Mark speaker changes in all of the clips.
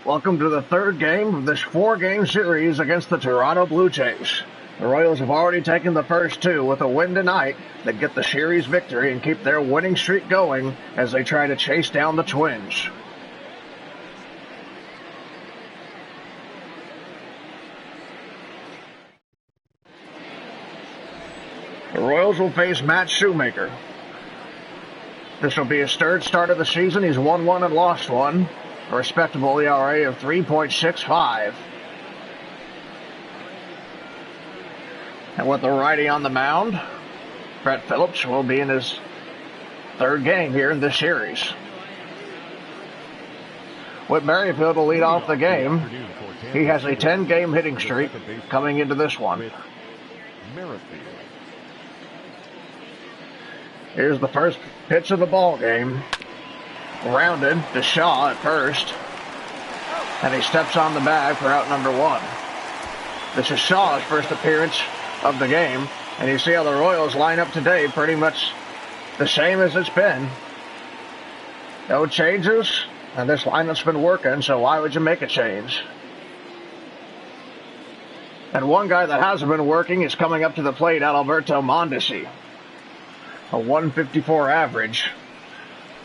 Speaker 1: Welcome to the third game of this four-game series against the Toronto Blue Jays. The Royals have already taken the first two with a win tonight that get the series victory and keep their winning streak going as they try to chase down the Twins. The Royals will face Matt Shoemaker. This will be his third start of the season. He's won one and lost one. A respectable ERA of 3.65. And with the righty on the mound, Brett Phillips will be in his third game here in this series. Whit Merrifield will lead off the game. He has a 10-game hitting streak coming into this one. Here's the first pitch of the ball game. Rounded to Shaw at first. And he steps on the bag for out number one. This is Shaw's first appearance of the game. And you see how the Royals line up today, pretty much the same as it's been. No changes. And this lineup's been working, so why would you make a change? And one guy that hasn't been working is coming up to the plate, Alberto Mondesi. A 154 average.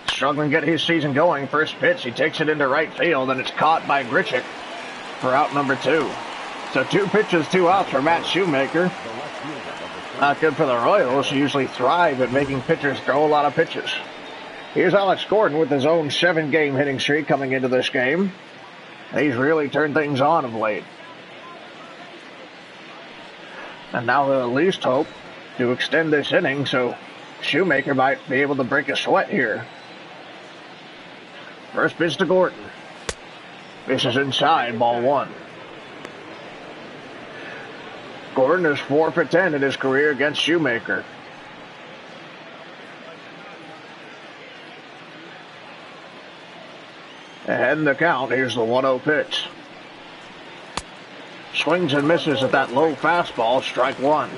Speaker 1: Struggling to get his season going. First pitch, he takes it into right field, and it's caught by Grichuk for out number two. So 2 pitches, 2 outs for Matt Shoemaker. Not good for the Royals, who usually thrive at making pitchers throw a lot of pitches. Here's Alex Gordon with his own 7-game hitting streak coming into this game. He's really turned things on of late. And now they'll at least hope to extend this inning, so Shoemaker might be able to break a sweat here. First pitch to Gordon. This is inside, ball one. Gordon is 4 for 10 in his career against Shoemaker. Ahead in the count, here's the 1-0 pitch. Swings and misses at that low fastball, strike one.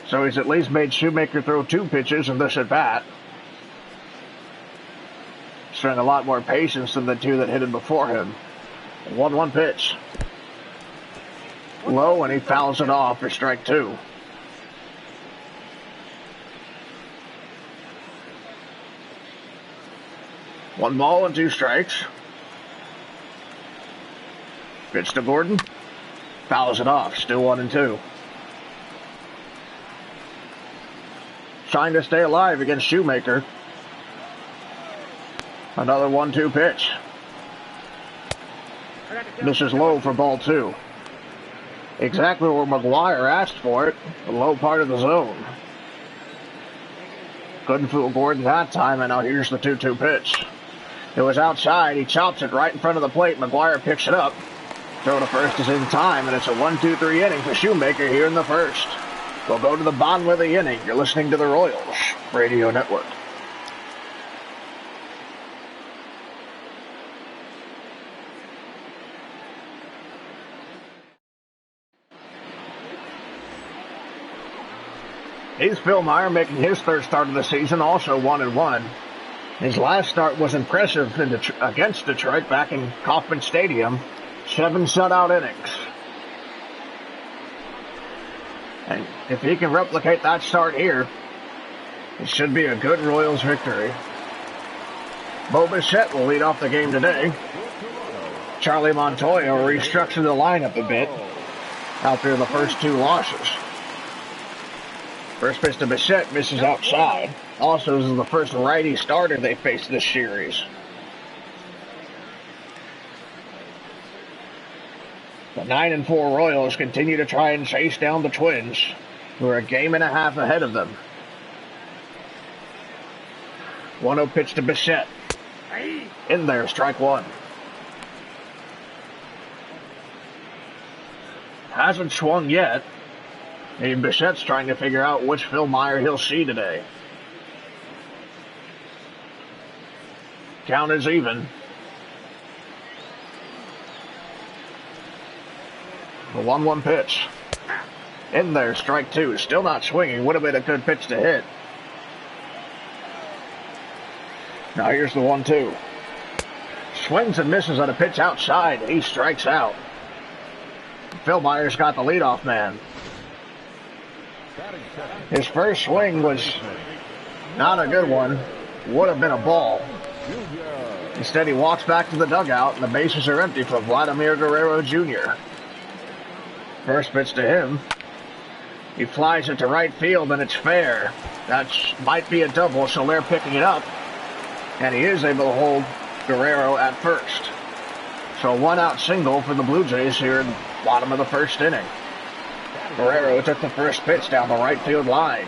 Speaker 1: So he's at least made Shoemaker throw 2 pitches in this at-bat. Showing a lot more patience than the 2 that hit him before him. 1-1 pitch. Low, and he fouls it off for strike 2. One ball and 2 strikes. Pitch to Gordon. Fouls it off. Still 1-2. Trying to stay alive against Shoemaker. Another 1-2 pitch. This is low for ball 2. Exactly where McGuire asked for it. The low part of the zone. Couldn't fool Gordon that time, and now here's the 2-2 pitch. It was outside. He chops it right in front of the plate. McGuire picks it up. Throw to first is in time, and it's a 1-2-3 inning for Shoemaker here in the first. We'll go to the bottom of the inning. You're listening to the Royals Radio Network. Here's Phil Meyer making his third start of the season, also 1-1. His last start was impressive against Detroit back in Kauffman Stadium. 7 shutout innings. And if he can replicate that start here, it should be a good Royals victory. Bo Bichette will lead off the game today. Charlie Montoya will restructure the lineup a bit after the first 2 losses. First pitch to Bichette misses outside. Also, this is the first righty starter they faced this series. The 9-4 Royals continue to try and chase down the Twins, who are a game and a half ahead of them. 1-0 pitch to Bichette. In there, strike one. Hasn't swung yet. And Bichette's trying to figure out which Phil Meyer he'll see today. Count is even. The 1-1 pitch. In there, strike 2. Still not swinging. Would have been a good pitch to hit. Now here's the 1-2. swings and misses on a pitch outside. He strikes out. Phil Myers got the leadoff man. His first swing was not a good one. Would have been a ball. Instead, he walks back to the dugout, and the bases are empty for Vladimir Guerrero Jr. First pitch to him. He flies it to right field, and it's fair. That might be a double, Soler picking it up. And he is able to hold Guerrero at first. So a one-out single for the Blue Jays here in the bottom of the first inning. Guerrero took the first pitch down the right field line.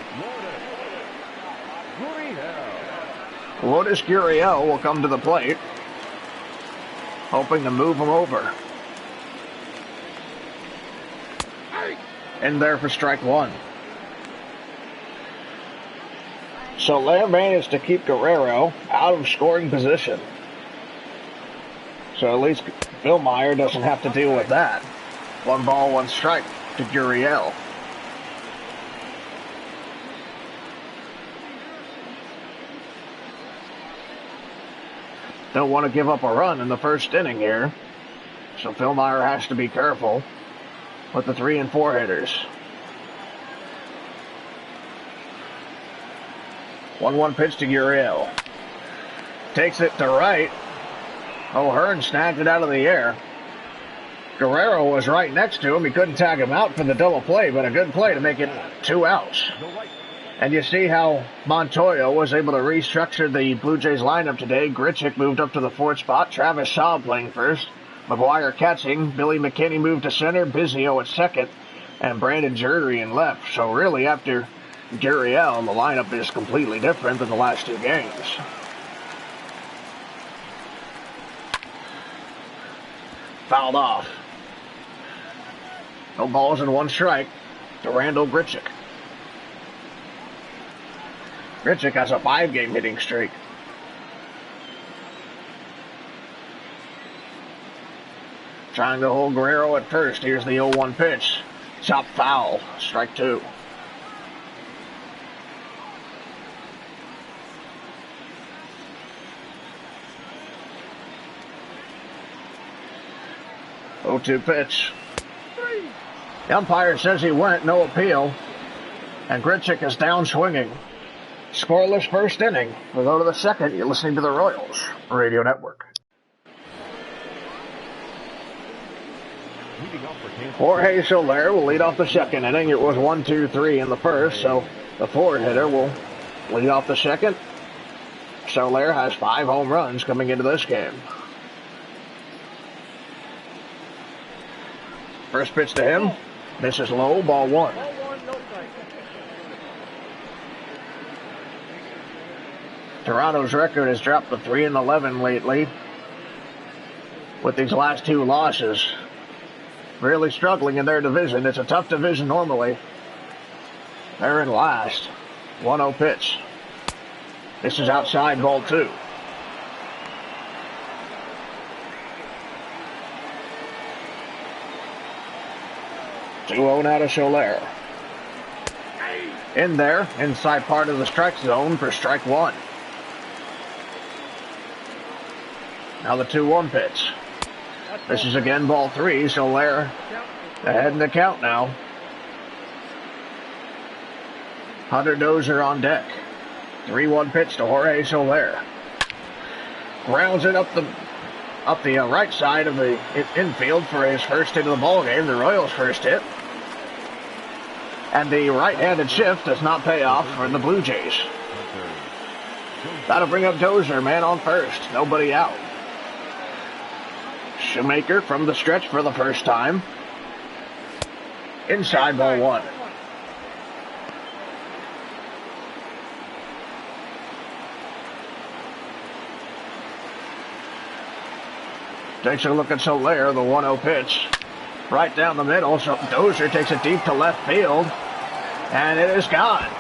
Speaker 1: Lourdes Gurriel will come to the plate, hoping to move him over. In there for strike one. Soler managed to keep Guerrero out of scoring position. So at least Bill Meyer doesn't have to deal with that. 1 ball, 1 strike to Gurriel. Don't want to give up a run in the first inning here. So Phil Meyer has to be careful with the 3 and 4 hitters. 1-1 pitch to Gurriel. Takes it to right. O'Hearn snagged it out of the air. Guerrero was right next to him. He couldn't tag him out for the double play, but a good play to make it 2 outs. And you see how Montoya was able to restructure the Blue Jays lineup today. Grichuk moved up to the 4th spot. Travis Shaw playing first. McGuire catching. Billy McKinney moved to center. Biggio at second. And Brandon Drury in left. So really, after Gurriel, the lineup is completely different than the last 2 games. Fouled off. No balls and 1 strike to Randall Grichuk. Grichuk has a 5-game hitting streak. Trying to hold Guerrero at first. Here's the 0-1 pitch. Chop foul. Strike 2. Oh, 2 pitch. The umpire says he went, no appeal. And Grichuk is down swinging. Scoreless first inning. We'll go to the second. You're listening to the Royals Radio Network. Jorge Soler will lead off the second inning. It was 1-2-3 in the first, so the forward hitter will lead off the second. Soler has 5 home runs coming into this game. First pitch to him. This is low, ball 1. Toronto's record has dropped to 3-11 lately with these last 2 losses. Really struggling in their division. It's a tough division normally. They're in last. 1-0 pitch. This is outside, ball 2. Now to Soler. In there, inside part of the strike zone for strike 1. Now the 2-1 pitch. This is again ball 3. Soler ahead in the count now. Hunter Dozier on deck. 3-1 pitch to Jorge Soler. Grounds it up the right side of the infield for his first hit of the ball game, the Royals' first hit. And the right-handed shift does not pay off for the Blue Jays. That'll bring up Dozier, man on first. Nobody out. Shoemaker from the stretch for the first time. Inside, ball 1. Takes a look at Soler, the 1-0 pitch. Right down the middle, so Dozier takes it deep to left field. And it is gone.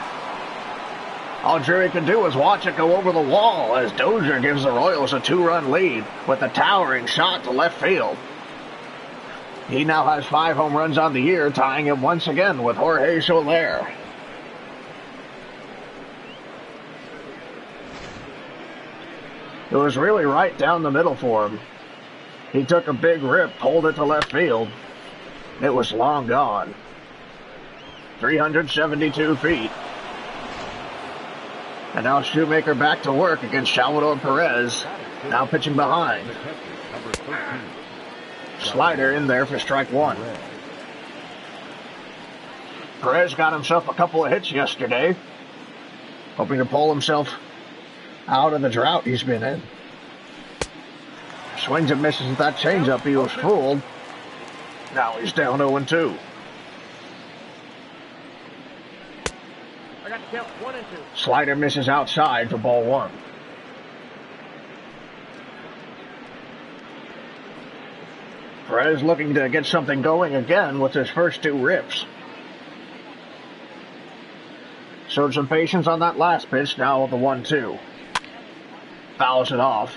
Speaker 1: All Drury can do is watch it go over the wall as Dozier gives the Royals a 2-run lead with a towering shot to left field. He now has 5 home runs on the year, tying him once again with Jorge Soler. It was really right down the middle for him. He took a big rip, pulled it to left field. It was long gone. 372 feet. And now Shoemaker back to work against Salvador Perez. Now pitching behind. Slider in there for strike one. Perez got himself a couple of hits yesterday, hoping to pull himself out of the drought he's been in. Swings and misses with that changeup. He was fooled. Now he's down 0-2.
Speaker 2: I got to count 1 and 2.
Speaker 1: Slider misses outside for ball one. Perez looking to get something going again with his first two rips. Showed some patience on that last pitch, now with the 1-2. Fouls it off.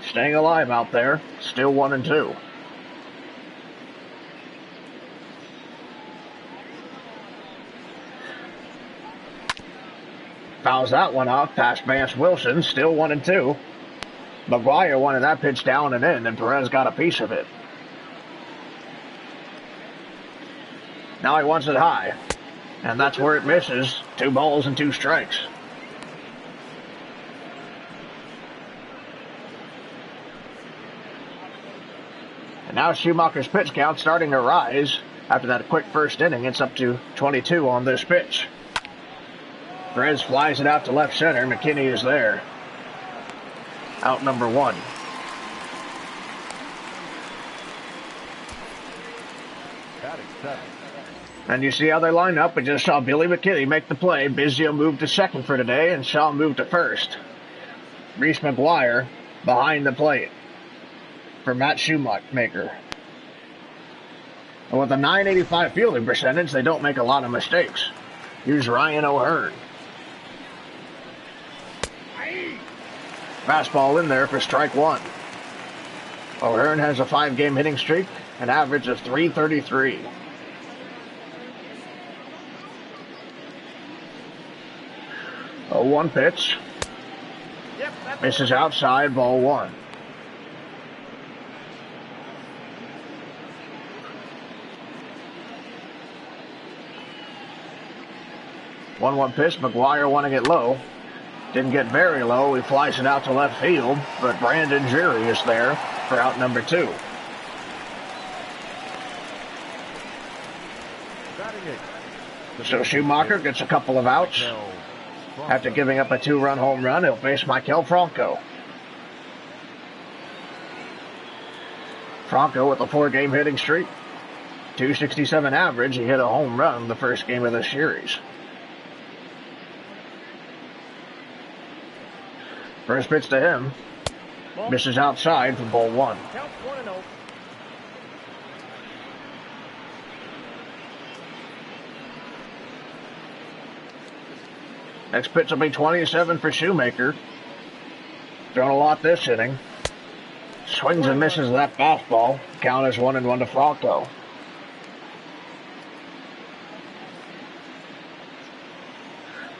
Speaker 1: Staying alive out there, still 1-2. Fouls that one off past Vance Wilson, still 1-2. McGuire wanted that pitch down and in, and Perez got a piece of it. Now he wants it high, and that's where it misses. 2 balls and 2 strikes. And now Schumacher's pitch count starting to rise. After that quick first inning, it's up to 22 on this pitch. Perez flies it out to left center. McKinney is there. Out number 1. And you see how they line up. We just saw Billy McKinney make the play. Biggio moved to second for today, and Shaw moved to first. Reese McGuire behind the plate for Matt Shoemaker. And with a .985 fielding percentage, they don't make a lot of mistakes. Here's Ryan O'Hearn. Fastball in there for strike one. O'Hearn has a 5-game hitting streak, an average of .333. A 1 pitch. Misses outside, ball 1. One pitch, McGuire wanting it low. Didn't get very low. He flies it out to left field, but Brandon Jury is there for out number 2. So Schumacher gets a couple of outs. After giving up a 2-run home run, he'll face Maikel Franco. Franco with a 4-game hitting streak. .267 average. He hit a home run the first game of the series. First pitch to him. Misses outside for ball 1.
Speaker 2: Count 1-0.
Speaker 1: Next pitch will be 27 for Shoemaker. Thrown a lot this inning. Swings and misses that fastball. Count is 1-1 to Franco.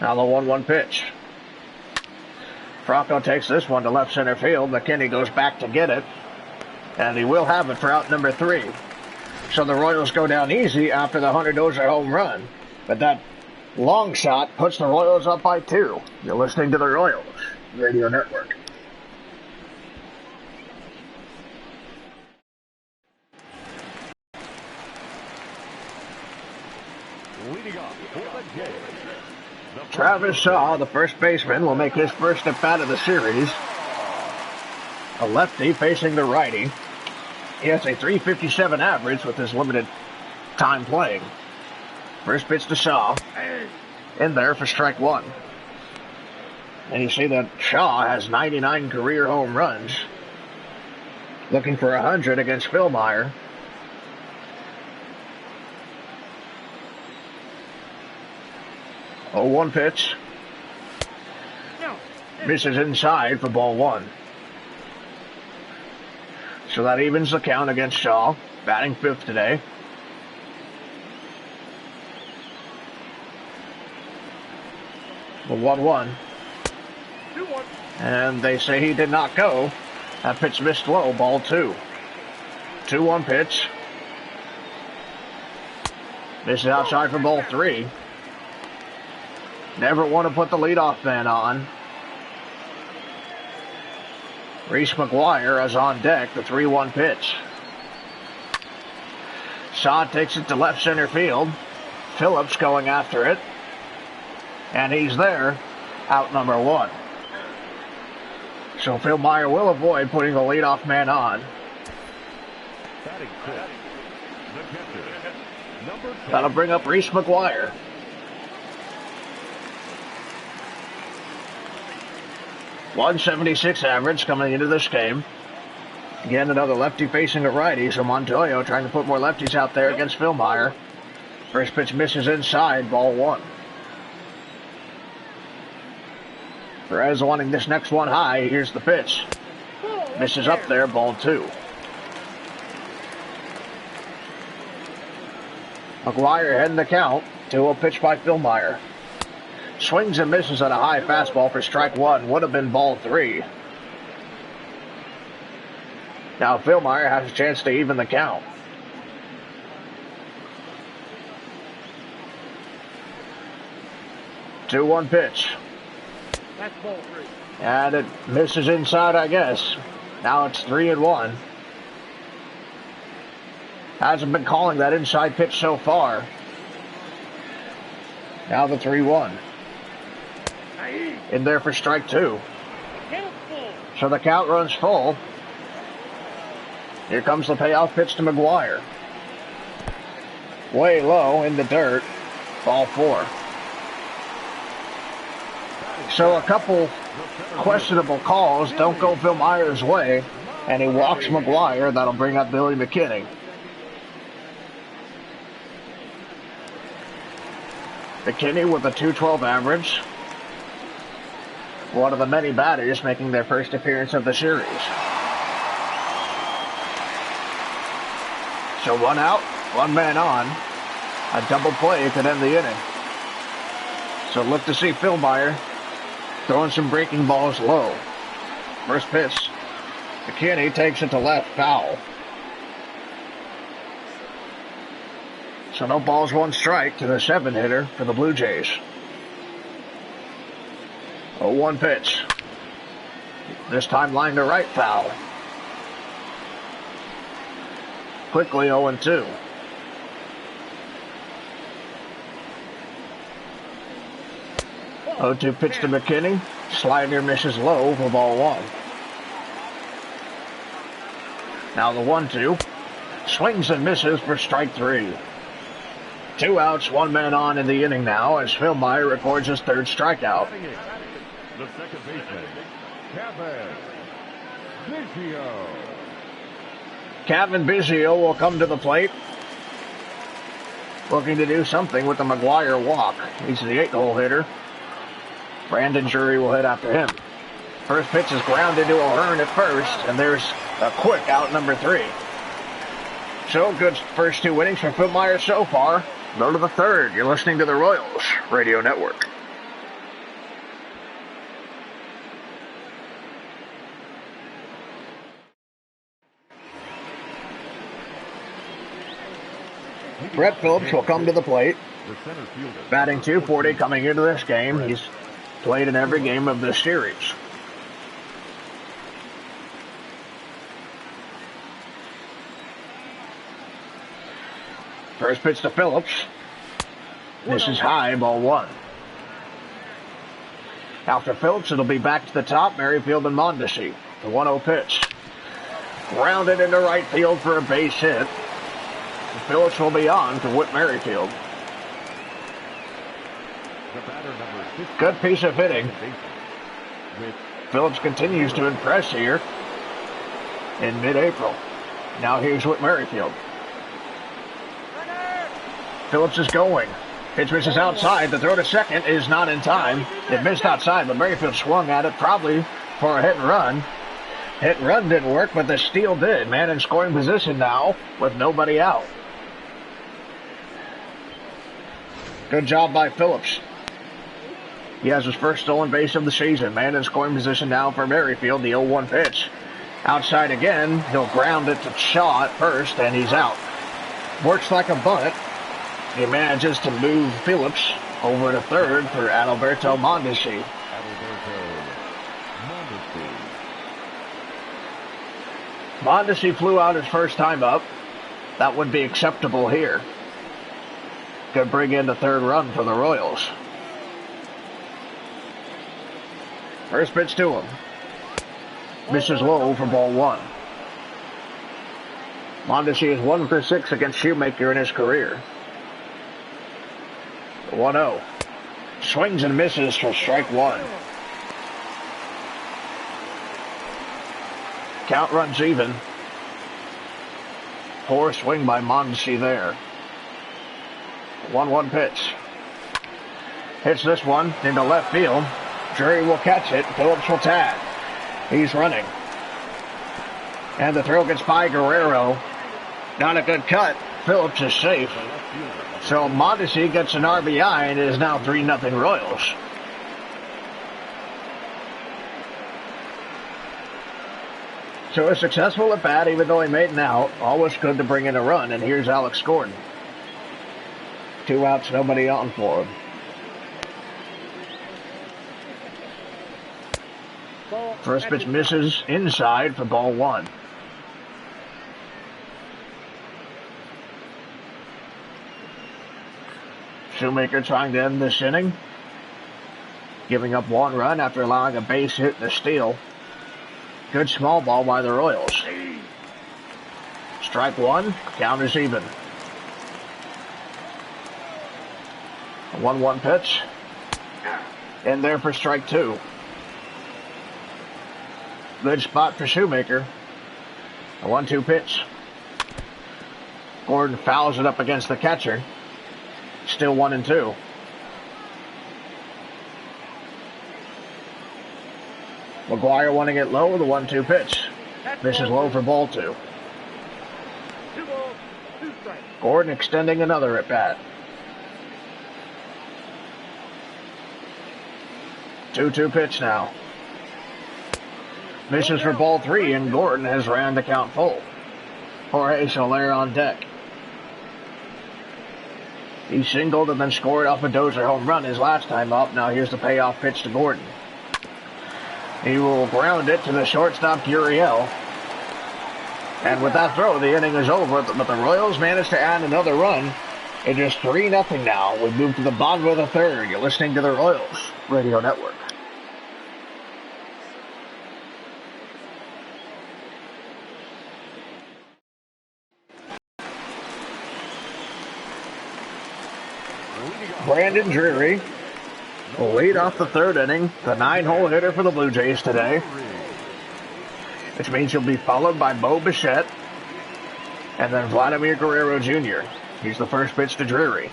Speaker 1: Now the 1-1 pitch. Franco takes this one to left center field. McKinney goes back to get it. And he will have it for out number 3. So the Royals go down easy after the Hunter Dozier home run. But that long shot puts the Royals up by 2. You're listening to the Royals Radio Network.
Speaker 2: Leading off for the game.
Speaker 1: Travis Shaw, the first baseman, will make his first at bat of the series. A lefty facing the righty. He has a .357 average with his limited time playing. First pitch to Shaw. In there for strike 1. And you see that Shaw has 99 career home runs. Looking for 100 against Phil Meyer. Oh, 1 pitch. Misses inside for ball 1. So that evens the count against Shaw. Batting 5th today. The 1-1.
Speaker 2: 2-1.
Speaker 1: And they say he did not go. That pitch missed low, ball 2. 2-1 pitch. Misses outside for ball 3. Never want to put the leadoff man on. Reese McGuire is on deck, the 3-1 pitch. Shaw takes it to left center field. Phillips going after it. And he's there, out number 1. So Phil Meyer will avoid putting the leadoff man on. That'll bring up Reese McGuire. .176 average coming into this game. Again, another lefty facing a righty, so Montoyo trying to put more lefties out there against Phil Meyer. First pitch misses inside, ball 1. Perez wanting this next one high. Here's the pitch. Misses up there, ball 2. McGuire heading the count. 2-0 pitch by Phil Meyer. Swings and misses on a high fastball for strike 1. Would have been ball 3. Now Phil Meyer has a chance to even the count. Two-one pitch.
Speaker 2: That's ball 3.
Speaker 1: And it misses inside, I guess. Now it's 3-1. Hasn't been calling that inside pitch so far. Now the 3-1. In there for strike 2. So the count runs full. Here comes the payoff pitch to McGuire. Way low in the dirt. Ball 4. So a couple questionable calls don't go Phil Meyer's way, and he walks McGuire. That'll bring up Billy McKinney. McKinney with a .212 average. One of the many batters making their first appearance of the series. So 1 out, 1 man on. A double play could end the inning. So look to see Phil Meyer throwing some breaking balls low. First pitch. McKinney takes it to left, foul. So no balls, 1 strike to the 7-hitter for the Blue Jays. 0-1 pitch. This time line to right, foul. Quickly 0-2. .02 pitch to McKinney. Slider misses low for ball 1. Now the 1-2. Swings and misses for strike 3. 2 outs, 1 man on in the inning now as Phil Meyer records his 3rd strikeout.
Speaker 2: The second baseman,
Speaker 1: Kevin Biggio will come to the plate. Looking to do something with the McGuire walk. He's the 8-hole hitter. Brandon Drury will hit after him. First pitch is grounded to O'Hearn at first, and there's a quick out number 3. So good first 2 innings from Phil Meyer so far. Go to the 3rd. You're listening to the Royals Radio Network. Brett Phillips will come to the plate. Batting .240 coming into this game. He's played in every game of this series. First pitch to Phillips. This is high, ball 1. After Phillips, it'll be back to the top, Merrifield and Mondesi. The 1-0 pitch. Grounded into right field for a base hit. Phillips will be on to Whit Merrifield. Good piece of hitting. Phillips continues to impress here in mid-April. Now here's Whit Merrifield. Phillips is going. Pitch misses outside. The throw to second is not in time. It missed outside, but Merrifield swung at it probably for a hit and run. Hit and run didn't work, but the steal did. Man in scoring position now with nobody out. Good job by Phillips. He has his first stolen base of the season. Man in scoring position now for Merrifield. The 0-1 pitch. Outside again. He'll ground it to Shaw at first, and he's out. Works like a bunt. He manages to move Phillips over to third for Adalberto Mondesi. Mondesi flew out his first time up. That would be acceptable here. Could bring in the third run for the Royals. First pitch to him. Misses low for ball one. Mondesi is 1 for 6 against Shoemaker in his career. 1-0. Swings and misses for strike one. Count runs even. Poor swing by Mondesi there. 1-1 pitch. Hits this one into left field. Drury will catch it. Phillips will tag. He's running. And the throw gets by Guerrero. Not a good cut. Phillips is safe. So Mondesi gets an RBI and it is now 3-0 Royals. So a successful at bat, even though he made an out. Always good to bring in a run. And here's Alex Gordon. 2 outs, nobody on for him. First pitch misses inside for ball one. Shoemaker trying to end this inning. Giving up 1 run after allowing a base hit and a steal. Good small ball by the Royals. Strike one, count is even. A 1-1 pitch. In there for strike two. Good spot for Shoemaker. A 1-2 pitch. Gordon fouls it up against the catcher. Still 1-2. McGuire wanting it low, the 1-2 pitch. This is low for ball two.
Speaker 2: 2 balls, 2 strikes.
Speaker 1: Gordon extending another at bat. 2-2 pitch now. Misses for ball three, and Gordon has ran the count full. Jorge Soler on deck. He singled and then scored off a Dozier home run his last time up. Now here's the payoff pitch to Gordon. He will ground it to the shortstop, Gurriel. And with that throw, the inning is over. But the Royals managed to add another run. It is 3-0 now. We move to the bottom of the third. You're listening to the Royals Radio Network. Brandon Drury will lead off the third inning, the 9-hole hitter for the Blue Jays today, which means he'll be followed by Bo Bichette and then Vladimir Guerrero Jr. He's the first pitch to Drury.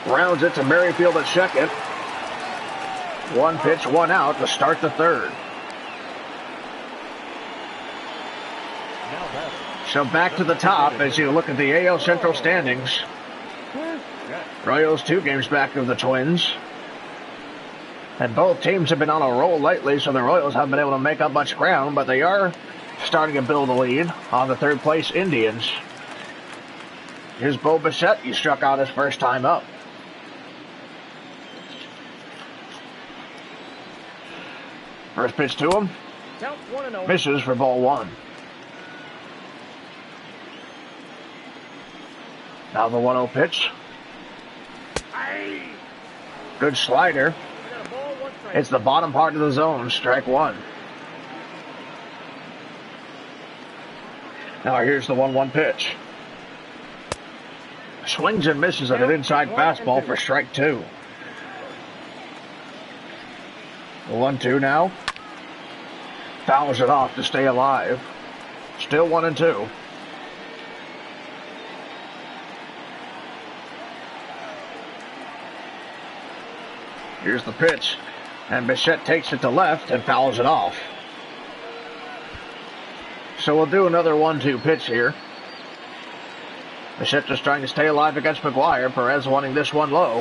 Speaker 1: Rounds it to Merrifield at second. 1 pitch, 1 out to start the third. So back to the top as you look at the AL Central standings. Royals 2 games back of the Twins. And both teams have been on a roll lately, so the Royals haven't been able to make up much ground, but they are starting to build a lead on the third place Indians. Here's Bo Bichette. He struck out his first time up. First pitch to him. Misses for ball one. Now the 1-0 pitch. Good slider. It's the bottom part of the zone. Strike one. Now here's the 1-1 pitch. Swings and misses at an inside fastball for strike two. The 1-2 now. Fouls it off to stay alive. Still 1-2. Here's the pitch. And Bichette takes it to left and fouls it off. So we'll do another 1-2 pitch here. Bichette just trying to stay alive against McGuire. Perez wanting this one low.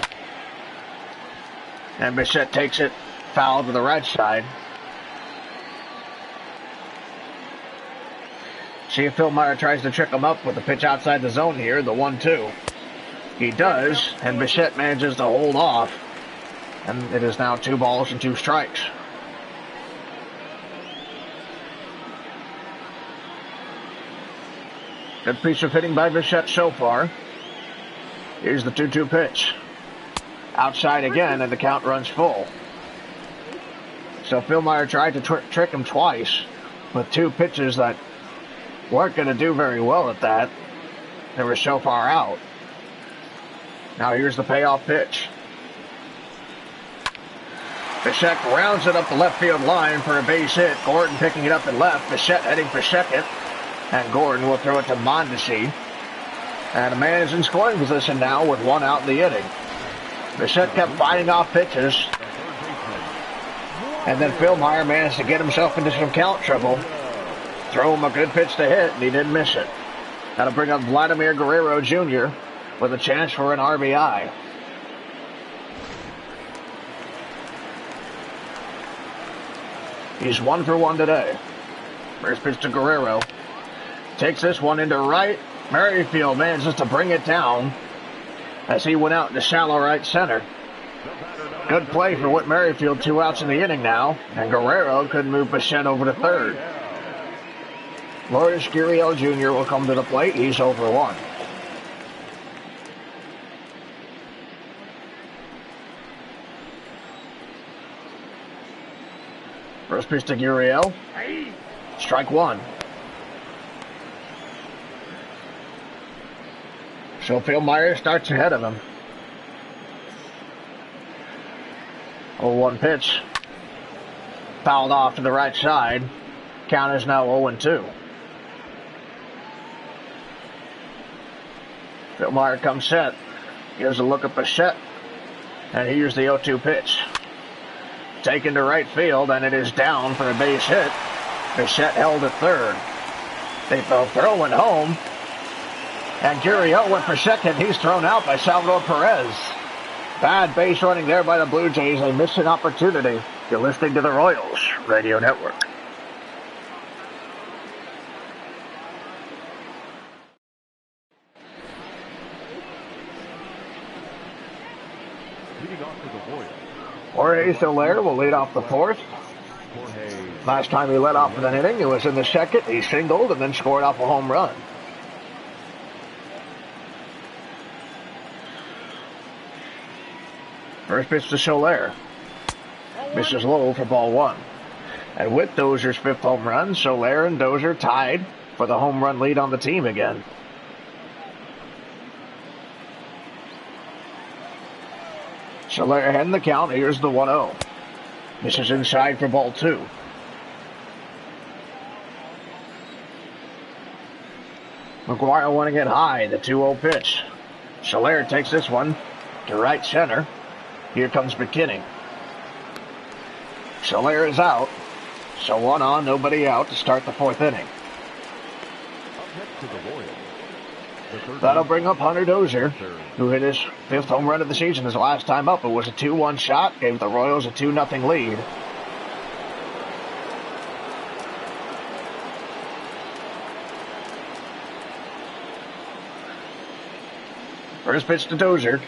Speaker 1: And Bichette takes it foul to the right side. See if Philmeyer tries to trick him up with the pitch outside the zone here, the 1-2. He does, and Bichette manages to hold off. And it is now 2 balls and 2 strikes. Good piece of hitting by Bichette so far. Here's the 2-2 pitch. Outside again, and the count runs full. So Philmeyer tried to trick him twice with 2 pitches that weren't going to do very well at that. They were so far out. Now here's the payoff pitch. Bichette rounds it up the left field line for a base hit. Gordon picking it up in left. Bichette heading for second. And Gordon will throw it to Mondesi. And a man is in scoring position now with 1 out in the inning. Bichette kept fighting off pitches. And then Philmeyer managed to get himself into some count trouble. Throw him a good pitch to hit, and he didn't miss it. That'll bring up Vladimir Guerrero Jr. with a chance for an RBI. He's 1 for 1 today. First pitch to Guerrero. Takes this one into right. Merrifield manages to bring it down as he went out into shallow right center. Good play for Whit Merrifield. 2 outs in the inning now. And Guerrero could move Bichette over to third. Lourdes Gurriel Jr. will come to the plate. He's over 1. First pitch to Gurriel. Strike 1. So Philmeyer starts ahead of him. 0-1 pitch. Fouled off to the right side. Count is now 0-2. Philmeyer comes set. Gives a look at Bichette. And here's the 0-2 pitch. Taken to right field, and it is down for a base hit. Bichette held at third. They throw it home. And Gurriel went for second. He's thrown out by Salvador Perez. Bad base running there by the Blue Jays. They missed an opportunity. You're listening to the Royals Radio Network. Jorge Soler will lead off the 4th. Last time he led off with an inning, it was in the 2nd. He singled and then scored off a home run. First pitch to Soler. Misses low for ball 1. And with Dozier's 5th home run, Soler and Dozier tied for the home run lead on the team again. Soler ahead in the count. Here's the 1-0. Misses inside for ball 2. McGuire wanting it high. The 2-0 pitch. Soler takes this one to right center. Here comes McKinney. Soler is out. So 1 on, nobody out to start the 4th inning. That'll bring up Hunter Dozier, who hit his 5th home run of the season his last time up. It was a 2-1 shot, gave the Royals a 2-0 lead. First pitch to Dozier.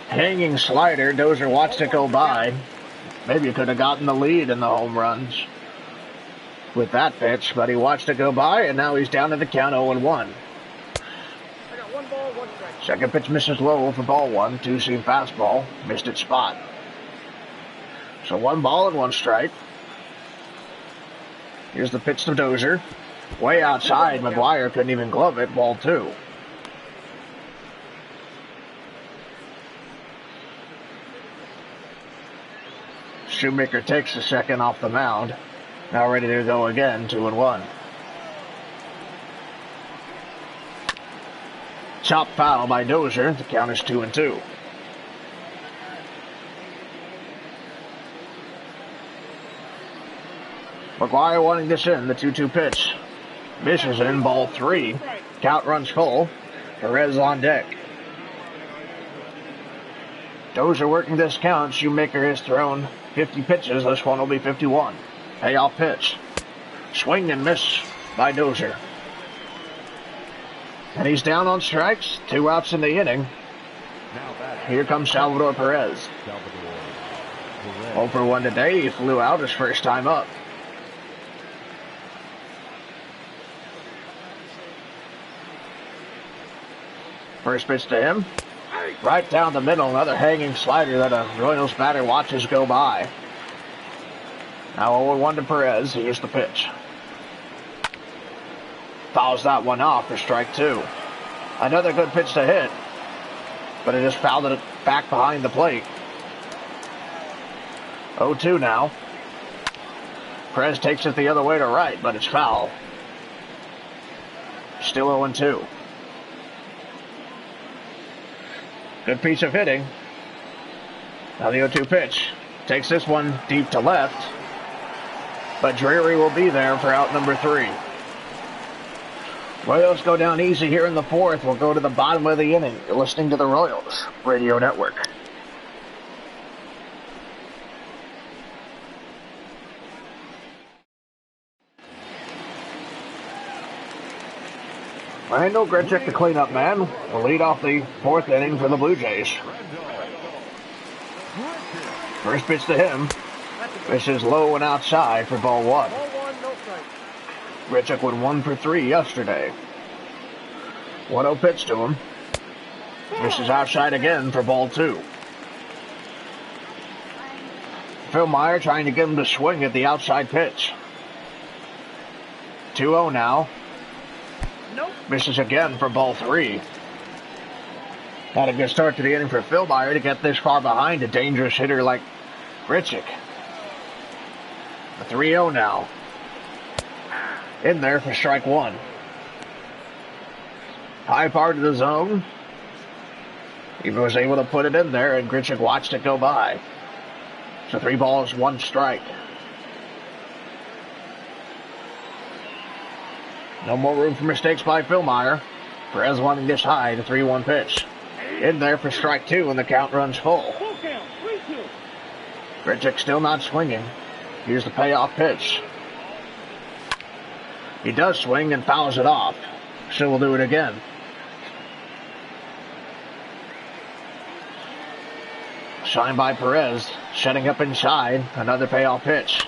Speaker 1: Hanging slider. Dozier watched it go by. Maybe he could have gotten the lead in the home runs with that pitch, but he watched it go by, and now he's down to the count 0-1.
Speaker 2: I got 1 ball, 1 strike.
Speaker 1: Second pitch misses low for ball 1. 2-seam fastball. Missed its spot. So 1 ball and 1 strike. Here's the pitch to Dozier. Way outside. McGuire couldn't even glove it. Ball 2. Shoemaker takes the second off the mound. Now ready to go again, 2-1. Chop foul by Dozier. The count is 2-2. McGuire wanting this in, the 2-2 pitch. Misses in, ball 3. Count runs full. Perez on deck. Dozier working this count. Shoemaker has thrown 50 pitches. This one will be 51. Payoff pitch. Swing and miss by Dozier. And he's down on strikes. 2 outs in the inning. Here comes Salvador Perez. 0 for 1 today. He flew out his first time up. First pitch to him. Right down the middle. Another hanging slider that a Royals batter watches go by. Now 0-1 to Perez. Here's the pitch. Fouls that one off for strike 2. Another good pitch to hit, but it just fouled it back behind the plate. 0-2 now. Perez takes it the other way to right, but it's foul. Still 0-2. Good piece of hitting. Now the 0-2 pitch. Takes this one deep to left, but Drury will be there for out number 3. Royals go down easy here in the 4th. We'll go to the bottom of the inning. You're listening to the Royals Radio Network. Randall Grichuk, the cleanup man, will lead off the 4th inning for the Blue Jays. First pitch to him. This is low and outside for ball 1. Grichuk went 1 for 3 yesterday. 1-0 pitch to him. This is outside again for ball 2. Phil Meyer trying to get him to swing at the outside pitch. 2-0 now. Misses again for ball 3. Not a good start to the inning for Phil Meyer to get this far behind a dangerous hitter like Grichuk. 3-0 now. In there for strike 1. High part of the zone. He was able to put it in there, and Grichuk watched it go by. So 3 balls, 1 strike. No more room for mistakes by Phil Meyer. Perez wanting this high, the 3-1 pitch. In there for strike 2, and the count runs full. Grichuk still not swinging. Here's the payoff pitch. He does swing and fouls it off. So we'll do it again. Shine by Perez, setting up inside. Another payoff pitch.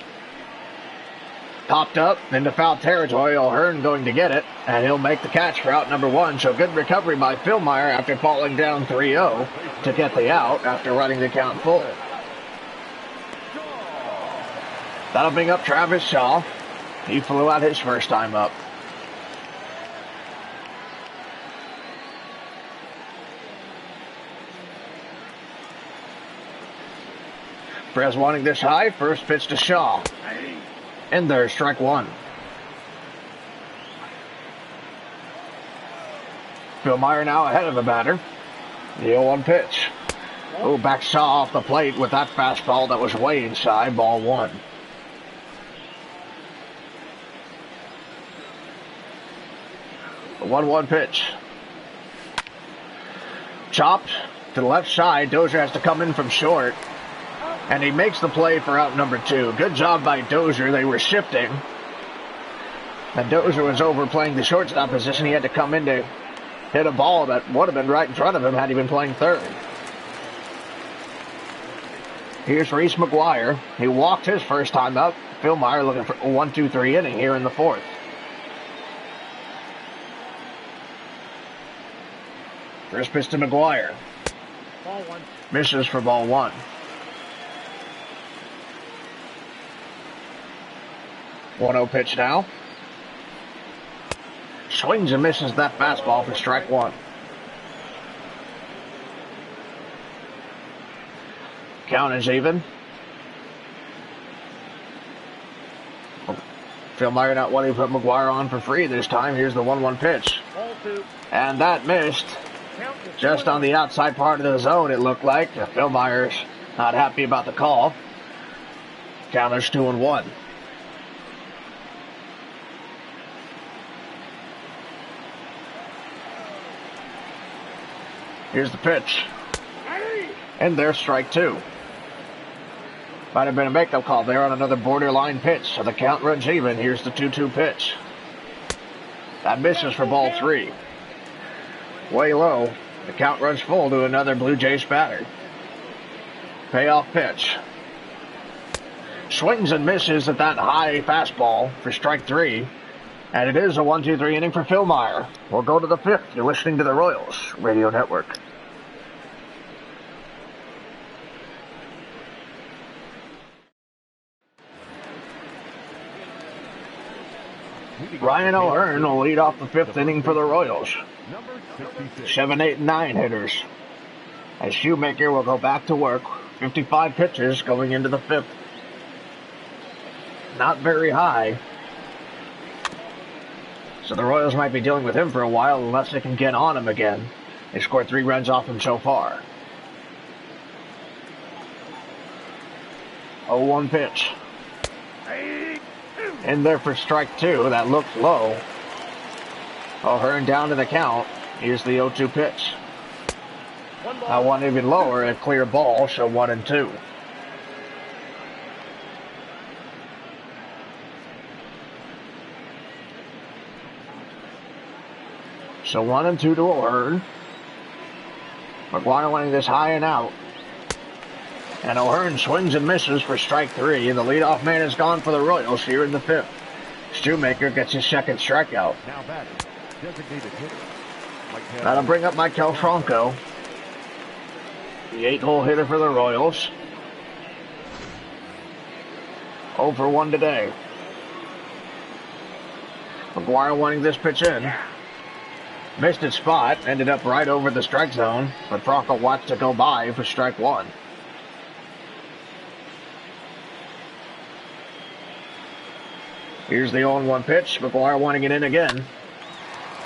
Speaker 1: Popped up into foul territory. O'Hearn going to get it, and he'll make the catch for out number 1. So good recovery by Phil Meyer after falling down 3-0 to get the out after running the count full. That'll bring up Travis Shaw. He flew out his first time up. Perez wanting this high. First pitch to Shaw. In there, strike 1. Phil Meyer now ahead of the batter. The 0-1 pitch. Oh, back Shaw off the plate with that fastball that was way inside, ball 1. The 1-1 pitch. Chopped to the left side. Dozier has to come in from short. And he makes the play for out number 2. Good job by Dozier. They were shifting. And Dozier was overplaying the shortstop position. He had to come in to hit a ball that would have been right in front of him had he been playing third. Here's Reese McGuire. He walked his first time up. Phil Meyer looking for a 1-2-3 inning here in the 4th. First pitch to McGuire.
Speaker 2: Ball 1.
Speaker 1: Misses for ball 1. 1-0 pitch now. Swings and misses that fastball for strike 1. Count is even. Phil Meyer not wanting to put McGuire on for free this time. Here's the 1-1 pitch.
Speaker 2: Ball 2.
Speaker 1: And that missed. Just on the outside part of the zone, it looked like. Phil Meyer's not happy about the call. Count is 2-1. Here's the pitch. And there's strike two. Might have been a makeup call there on another borderline pitch, so the count runs even. Here's the 2-2 pitch. That misses for ball three. Way low. The count runs full to another Blue Jays batter. Payoff pitch. Swings and misses at that high fastball for strike three. And it is a 1-2-3 inning for Phil Meyer. We'll go to the fifth. You're listening to the Royals Radio Network. Ryan O'Hearn will lead off the fifth inning for the Royals. 7, 8, and 9 hitters. As Shoemaker will go back to work. 55 pitches going into the fifth. Not very high. So the Royals might be dealing with him for a while unless they can get on him again. They scored 3 runs off him so far. 0-1 pitch. In there for strike two. That looked low. O'Hearn down to the count. Here's the 0-2 pitch. That one even lower, a clear ball, so 1-2. So 1-2 to O'Hearn. McGuire wanting this high and out. And O'Hearn swings and misses for strike three. And the leadoff man is gone for the Royals here in the fifth. Shoemaker gets his second strikeout. That'll bring up Michael Franco, the 8-hole hitter for the Royals. 0 for 1 today. McGuire wanting this pitch in. Missed its spot, ended up right over the strike zone, but Franco watched it go by for strike one. Here's the 0-1 pitch. McGuire wanting it in again.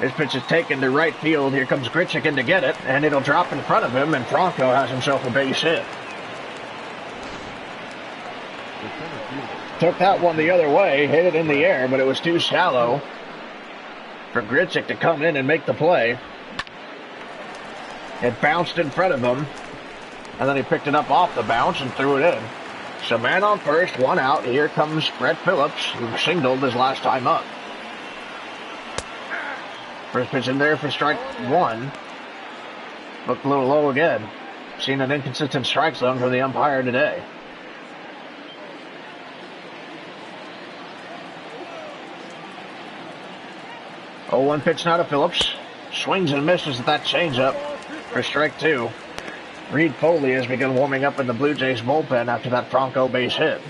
Speaker 1: This pitch is taken to right field. Here comes Grichuk in to get it, and it'll drop in front of him, and Franco has himself a base hit. Took that one the other way, hit it in the air, but it was too shallow for Grichuk to come in and make the play. It bounced in front of him, and then he picked it up off the bounce and threw it in. So man on first, 1 out. Here comes Brett Phillips, who singled his last time up. First pitch in there for strike one. Looked a little low again. Seen an inconsistent strike zone from the umpire today. Oh, 1 pitch now to Phillips. Swings and misses at that changeup for strike two. Reed Foley has begun warming up in the Blue Jays bullpen after that Franco base hit.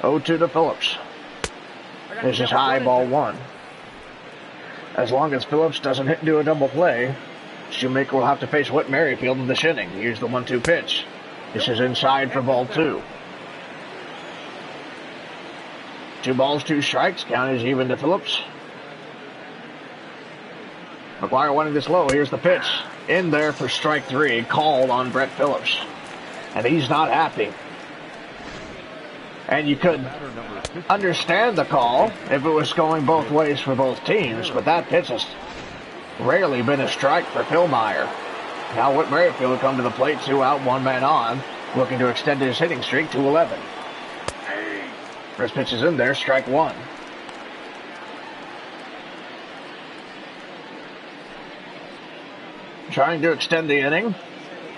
Speaker 1: Oh, 2 to Phillips. This is high, ball one. As long as Phillips doesn't hit into a double play, Shoemaker will have to face Whit Merrifield in this inning. Here's the 1-2 pitch. This is inside for ball two. 2 balls, 2 strikes. Count is even to Phillips. McGuire wanting this low. Here's the pitch. In there for strike three. Called on Brett Phillips. And he's not happy. And you could understand the call if it was going both ways for both teams. But that pitch has rarely been a strike for Phil Meyer. Now Whit Merrifield will come to the plate. 2 out, 1 man on. Looking to extend his hitting streak to 11. First pitch is in there. Strike one. Trying to extend the inning.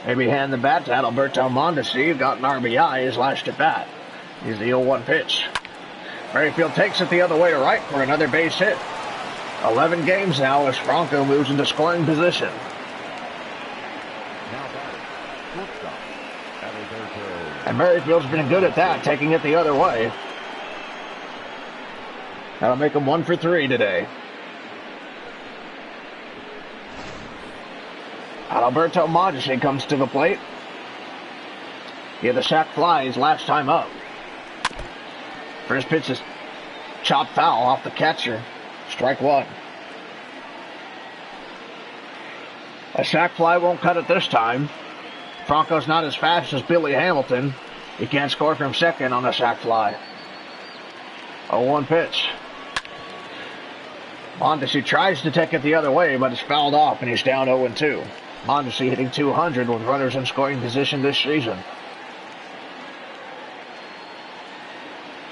Speaker 1: Maybe hand the bat to Alberto Mondesi, who got an RBI his last at bat. Here's the 0-1 pitch. Merrifield takes it the other way to right for another base hit. 11 games now as Franco moves into scoring position. And Merrifield's been good at that, taking it the other way. That'll make him 1 for 3 today. Alberto Mondesi comes to the plate. He had the sac fly his last time up. First pitch is chopped foul off the catcher. Strike one. A sac fly won't cut it this time. Franco's not as fast as Billy Hamilton. He can't score from second on a sac fly. 0-1 pitch. Mondesi tries to take it the other way, but it's fouled off, and he's down 0-2. Mondesi hitting 200 with runners in scoring position this season.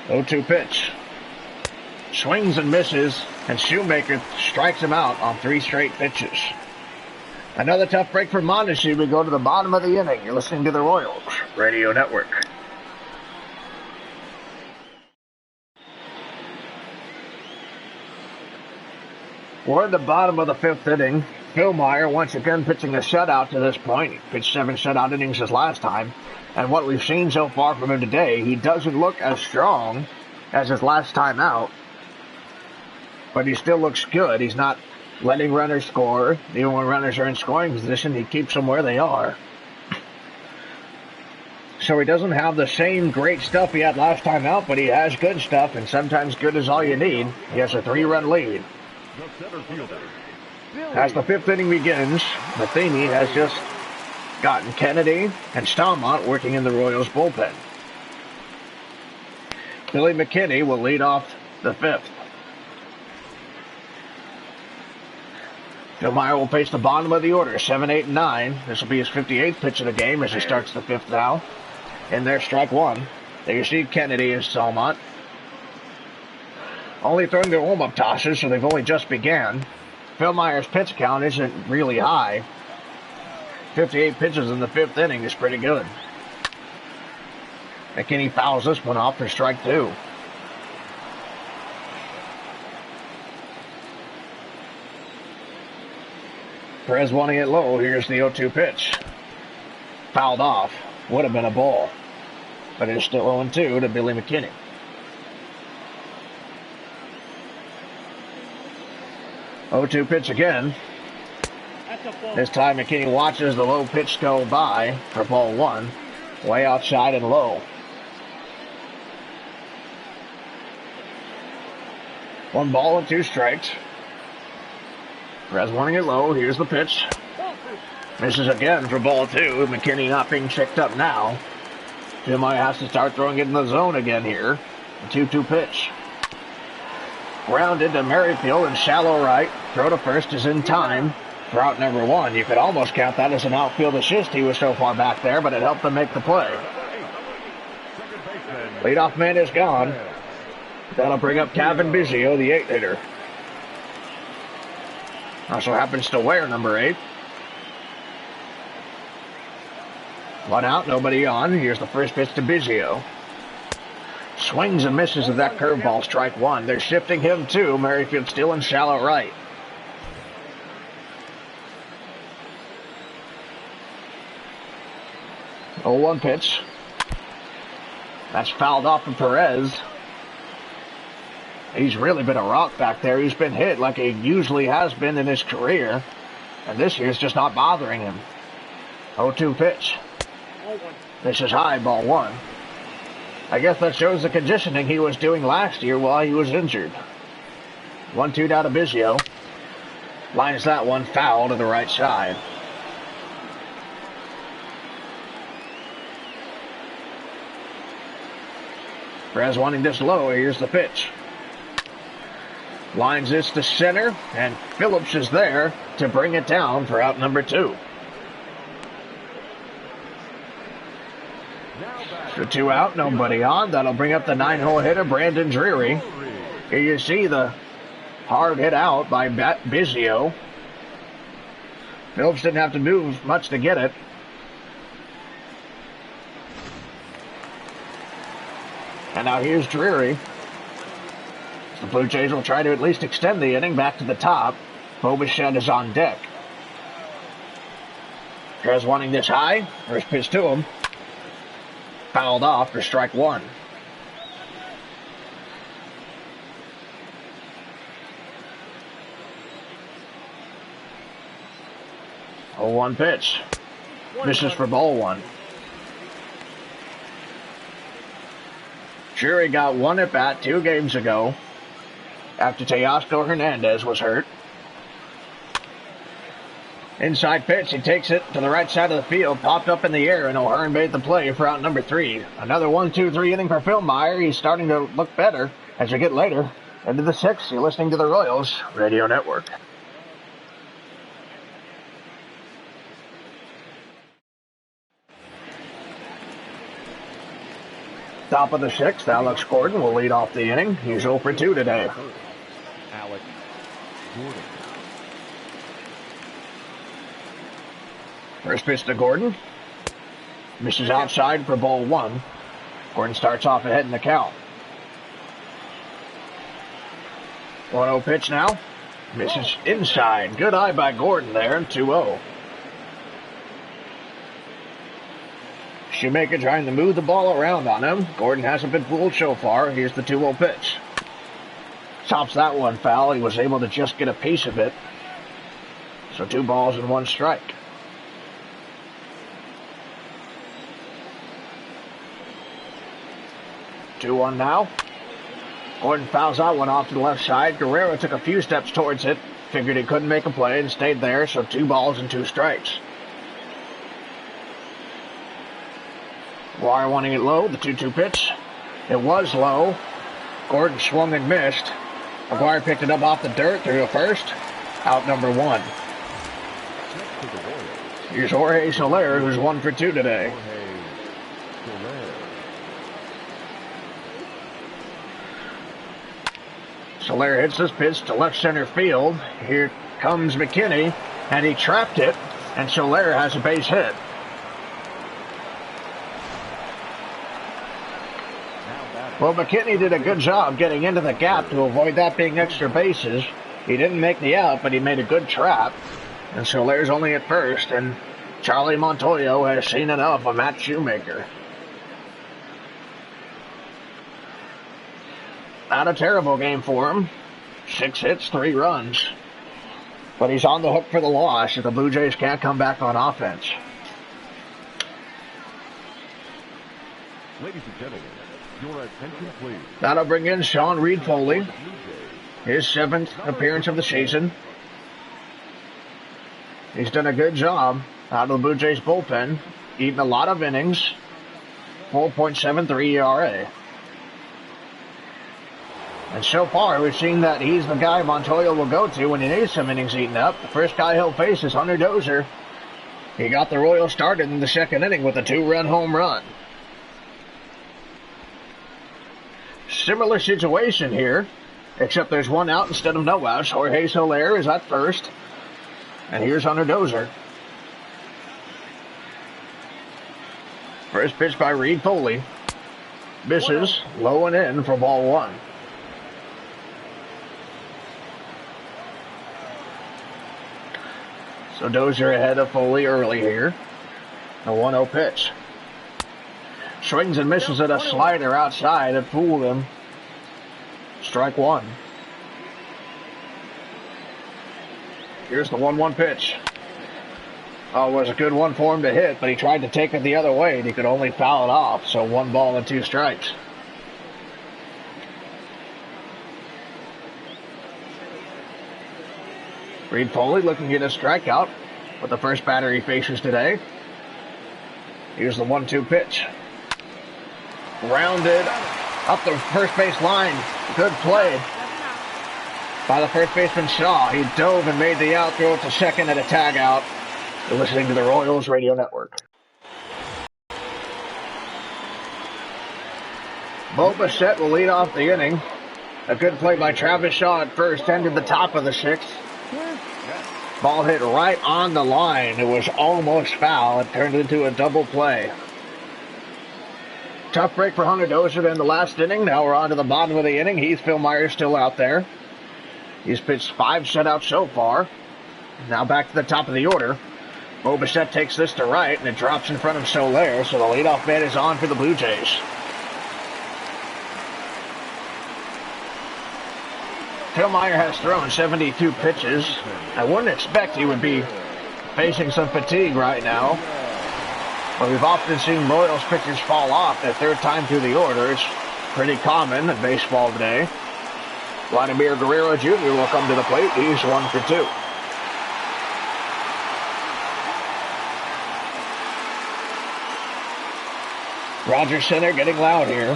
Speaker 1: 0-2 pitch. Swings and misses, and Shoemaker strikes him out on 3 straight pitches. Another tough break for Mondesi. We go to the bottom of the inning. You're listening to the Royals Radio Network. We're at the bottom of the 5th inning. Phil Meyer once again pitching a shutout to this point. He pitched 7 shutout innings his last time. And what we've seen so far from him today, he doesn't look as strong as his last time out. But he still looks good. He's not letting runners score. Even when runners are in scoring position, he keeps them where they are. So he doesn't have the same great stuff he had last time out, but he has good stuff, and sometimes good is all you need. He has a 3-run lead. As the 5th inning begins, Matheny has just gotten Kennedy and Stalmont working in the Royals bullpen. Billy McKinney will lead off the 5th. Phil Meyer will face the bottom of the order, 7, 8, and 9. This will be his 58th pitch of the game as he starts the 5th now. In there, strike 1. There you see Kennedy and Stalmont. Only throwing their warm-up tosses, so they've only just began. Phil Meyer's pitch count isn't really high. 58 pitches in the 5th inning is pretty good. McKinney fouls this one off for strike 2. Perez wanting it low. Here's the 0-2 pitch. Fouled off. Would have been a ball. But it's still 0-2 to Billy McKinney. Oh-2 pitch again. This time McKinney watches the low pitch go by for ball 1. Way outside and low. 1 ball and 2 strikes. Perez wanting it low. Here's the pitch. Misses again for ball 2. McKinney not being checked up now. Phil Meyer has to start throwing it in the zone again here. The 2-2 pitch. Grounded to Merrifield in shallow right. Throw to first is in time for out number 1. You could almost count that as an outfield assist. He was so far back there, but it helped him make the play. Leadoff man is gone. That'll bring up Kevin Biggio, the 8-hitter. Also happens to wear number 8. 1 out, nobody on. Here's the first pitch to Biggio. Swings and misses with that curveball, strike 1. They're shifting him too. Merrifield still in shallow right. Oh, 1 pitch. That's fouled off of Perez. He's really been a rock back there. He's been hit like he usually has been in his career. And this year's just not bothering him. 0-2 pitch. This is high, ball 1. I guess that shows the conditioning he was doing last year while he was injured. 1-2 down to Biggio. Lines that one foul to the right side. Perez wanting this low. Here's the pitch. Lines this to center, and Phillips is there to bring it down for out number 2. So 2 out, nobody on. That'll bring up the 9-hole hitter, Brandon Drury. Here you see the hard hit out by Biggio. Phillips didn't have to move much to get it. And now here's Drury. The Blue Jays will try to at least extend the inning back to the top. Bobichette is on deck. Perez wanting this high. First pitch to him. Fouled off for strike 1. Oh, 1 pitch. Misses for ball 1. Drury got 1 at bat 2 games ago after Teoscar Hernandez was hurt. Inside pitch, he takes it to the right side of the field, popped up in the air, and O'Hearn made the play for out number 3. Another 1-2-3 inning for Phil Meyer. He's starting to look better as we get later Into the sixth, you're listening to the Royals Radio Network. Top of the sixth, Alex Gordon will lead off the inning. He's 0 for 2 today.
Speaker 3: Alex Gordon.
Speaker 1: First pitch to Gordon. Misses outside for ball 1. Gordon starts off ahead in the count. 1-0 pitch now. Misses inside. Good eye by Gordon there. 2-0. Shoemaker trying to move the ball around on him. Gordon hasn't been fooled so far. Here's the 2-0 pitch. Chops that one foul. He was able to just get a piece of it. So 2 balls and 1 strike. Two-one now. Gordon fouls that one off to the left side. Guerrero took a few steps towards it. Figured he couldn't make a play and stayed there. So 2 balls and 2 strikes. Wire wanting it low, the 2-2 pitch. It was low. Gordon swung and missed. McGuire picked it up off the dirt, threw to first. Out number 1. Here's Jorge Soler, who's 1 for 2 today. Soler hits this pitch to left center field. Here comes McKinney, and he trapped it, and Soler has a base hit. Well, McKinney did a good job getting into the gap to avoid that being extra bases. He didn't make the out, but he made a good trap. And Soler's only at first, and Charlie Montoyo has seen enough of Matt Shoemaker. Not a terrible game for him. 6 hits, 3 runs. But he's on the hook for the loss if the Blue Jays can't come back on offense.
Speaker 3: Ladies and gentlemen, your attention please.
Speaker 1: That'll bring in Sean Reed-Foley, his 7th appearance of the season. He's done a good job out of the Blue Jays bullpen, eating a lot of innings, 4.73 ERA. And so far, we've seen that he's the guy Montoyo will go to when he needs some innings eaten up. The first guy he'll face is Hunter Dozier. He got the Royals started in the 2nd inning with a 2-run home run. Similar situation here, except there's 1 out instead of no outs. Jorge Soler is at first, and here's Hunter Dozier. First pitch by Reed-Foley. Misses, low and in for ball 1. So Dozier ahead of Foley early here. The 1-0 pitch. Swings and misses at a slider outside. It fooled him. Strike 1. Here's the 1-1 pitch. Oh, it was a good one for him to hit, but he tried to take it the other way, and he could only foul it off. So 1 ball and 2 strikes. Reed-Foley looking at a strikeout with the first batter he faces today. Here's the 1-2 pitch. Rounded up the first base line. Good play by the first baseman Shaw. He dove and made the out, throw it to second at a tag out. You're listening to the Royals Radio Network. Bo Bichette will lead off the inning. A good play by Travis Shaw at first ended the top of the 6th. Ball hit right on the line. It was almost foul. It turned into a double play. Tough break for Hunter Dozier in the last inning. Now we're on to the bottom of the inning. Heath Philmeyer's still out there. He's pitched 5 shutouts so far. Now back to the top of the order. Bo Bichette takes this to right, and it drops in front of Soler, so the leadoff man is on for the Blue Jays. Philmeyer has thrown 72 pitches. I wouldn't expect he would be facing some fatigue right now. But we've often seen Royals pitchers fall off their 3rd time through the order. It's pretty common in baseball today. Vladimir Guerrero Jr. will come to the plate. He's 1 for 2. Rogers Center getting loud here.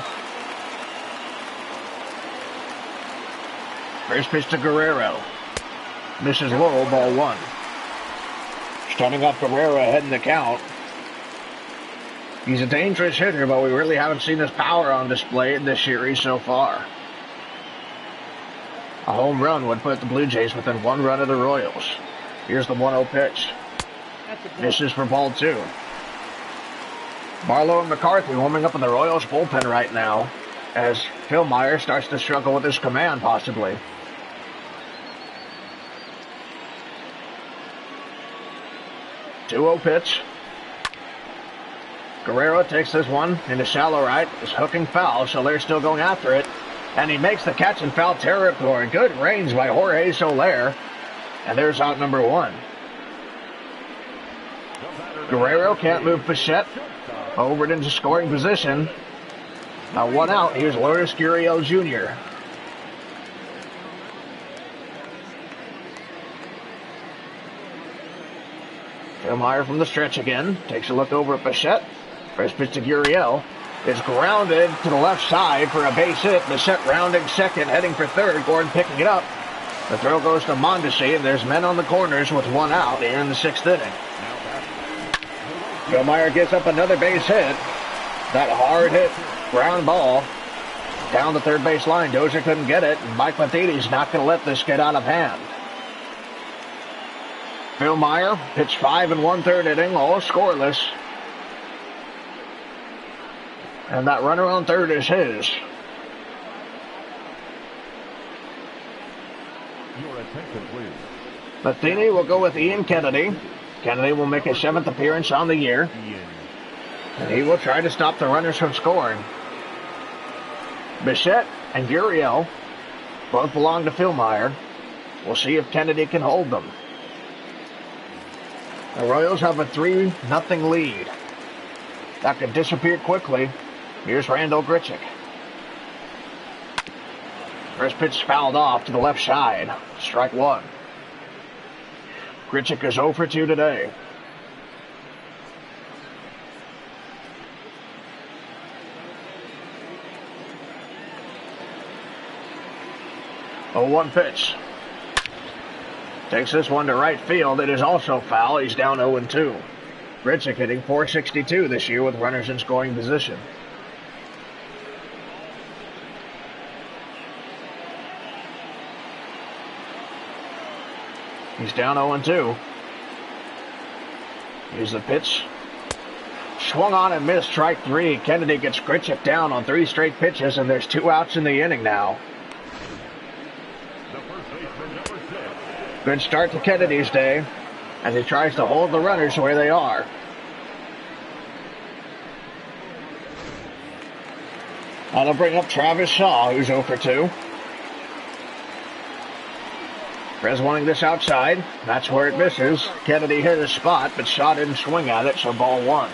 Speaker 1: First pitch to Guerrero. Misses low, ball one. Starting up Guerrero ahead in the count. He's a dangerous hitter, but we really haven't seen his power on display in this series so far. A home run would put the Blue Jays within 1 run of the Royals. Here's the 1-0 pitch. Misses for ball two. Barlow and McCarthy warming up in the Royals bullpen right now as Phil Meyer starts to struggle with his command possibly. Two-0 pitch. Guerrero takes this one into shallow right. Is hooking foul, so they're still going after it. And he makes the catch in foul territory. Good range by Jorge Soler. And there's out number one. Guerrero can't move Bichette over it into scoring position. Now 1 out. Here's Lourdes Gurriel Jr. Phil Meyer from the stretch again. Takes a look over at Bichette. First pitch to Gurriel. Is grounded to the left side for a base hit. Bichette rounding second, heading for third. Gordon picking it up. The throw goes to Mondesi, and there's men on the corners with 1 out here in the 6th inning. Phil Meyer gets up another base hit. That hard hit ground ball down the third base line. Dozier couldn't get it, and Mike Matheny's not going to let this get out of hand. Phil Meyer pitched 5 1/3 inning, all scoreless. And that runner on third is his.
Speaker 3: Your attention, please.
Speaker 1: Matheny will go with Ian Kennedy. Kennedy will make his 7th appearance on the year. And he will try to stop the runners from scoring. Bichette and Gurriel both belong to Phil Meyer. We'll see if Kennedy can hold them. The Royals have a 3-0 lead. That could disappear quickly. Here's Randall Grichuk. First pitch fouled off to the left side. Strike one. Grichuk is 0 for 2 today. Oh, 1 pitch. Takes this one to right field. It is also foul. He's down 0-2. Grichuk hitting .462 this year with runners in scoring position. He's down 0-2. Here's the pitch. Swung on and missed, strike 3. Kennedy gets Grichuk down on 3 straight pitches, and there's 2 outs in the inning now. Good start to Kennedy's day as he tries to hold the runners where they are. That'll bring up Travis Shaw, who's 0 for 2. Perez wanting this outside. That's where it misses. Kennedy hit his spot, but Shaw didn't swing at it, so ball 1.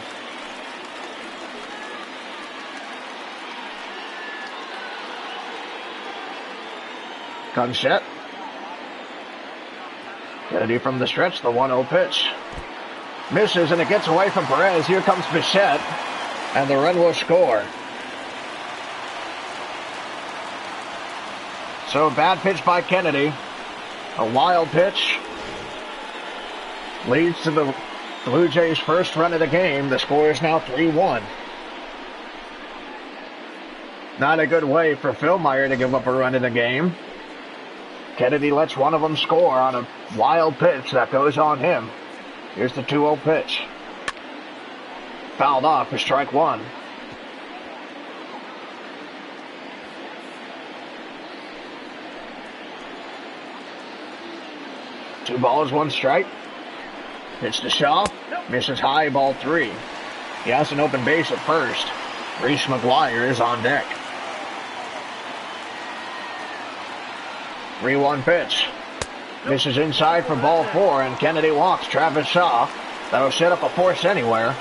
Speaker 1: Gun set. Kennedy from the stretch, the 1-0 pitch. Misses, and it gets away from Perez. Here comes Bichette, and the run will score. So, bad pitch by Kennedy. A wild pitch. Leads to the Blue Jays' first run of the game. The score is now 3-1. Not a good way for Phil Meyer to give up a run in the game. Kennedy lets one of them score on a wild pitch that goes on him. Here's the 2-0 pitch. Fouled off for strike 1. Two balls, 1 strike. Pitch to Shaw. Misses high, ball 3. He has an open base at first. Reese McGuire is on deck. 3-1 pitch. Misses inside for ball 4, and Kennedy walks Travis Shaw. That'll set up a force anywhere.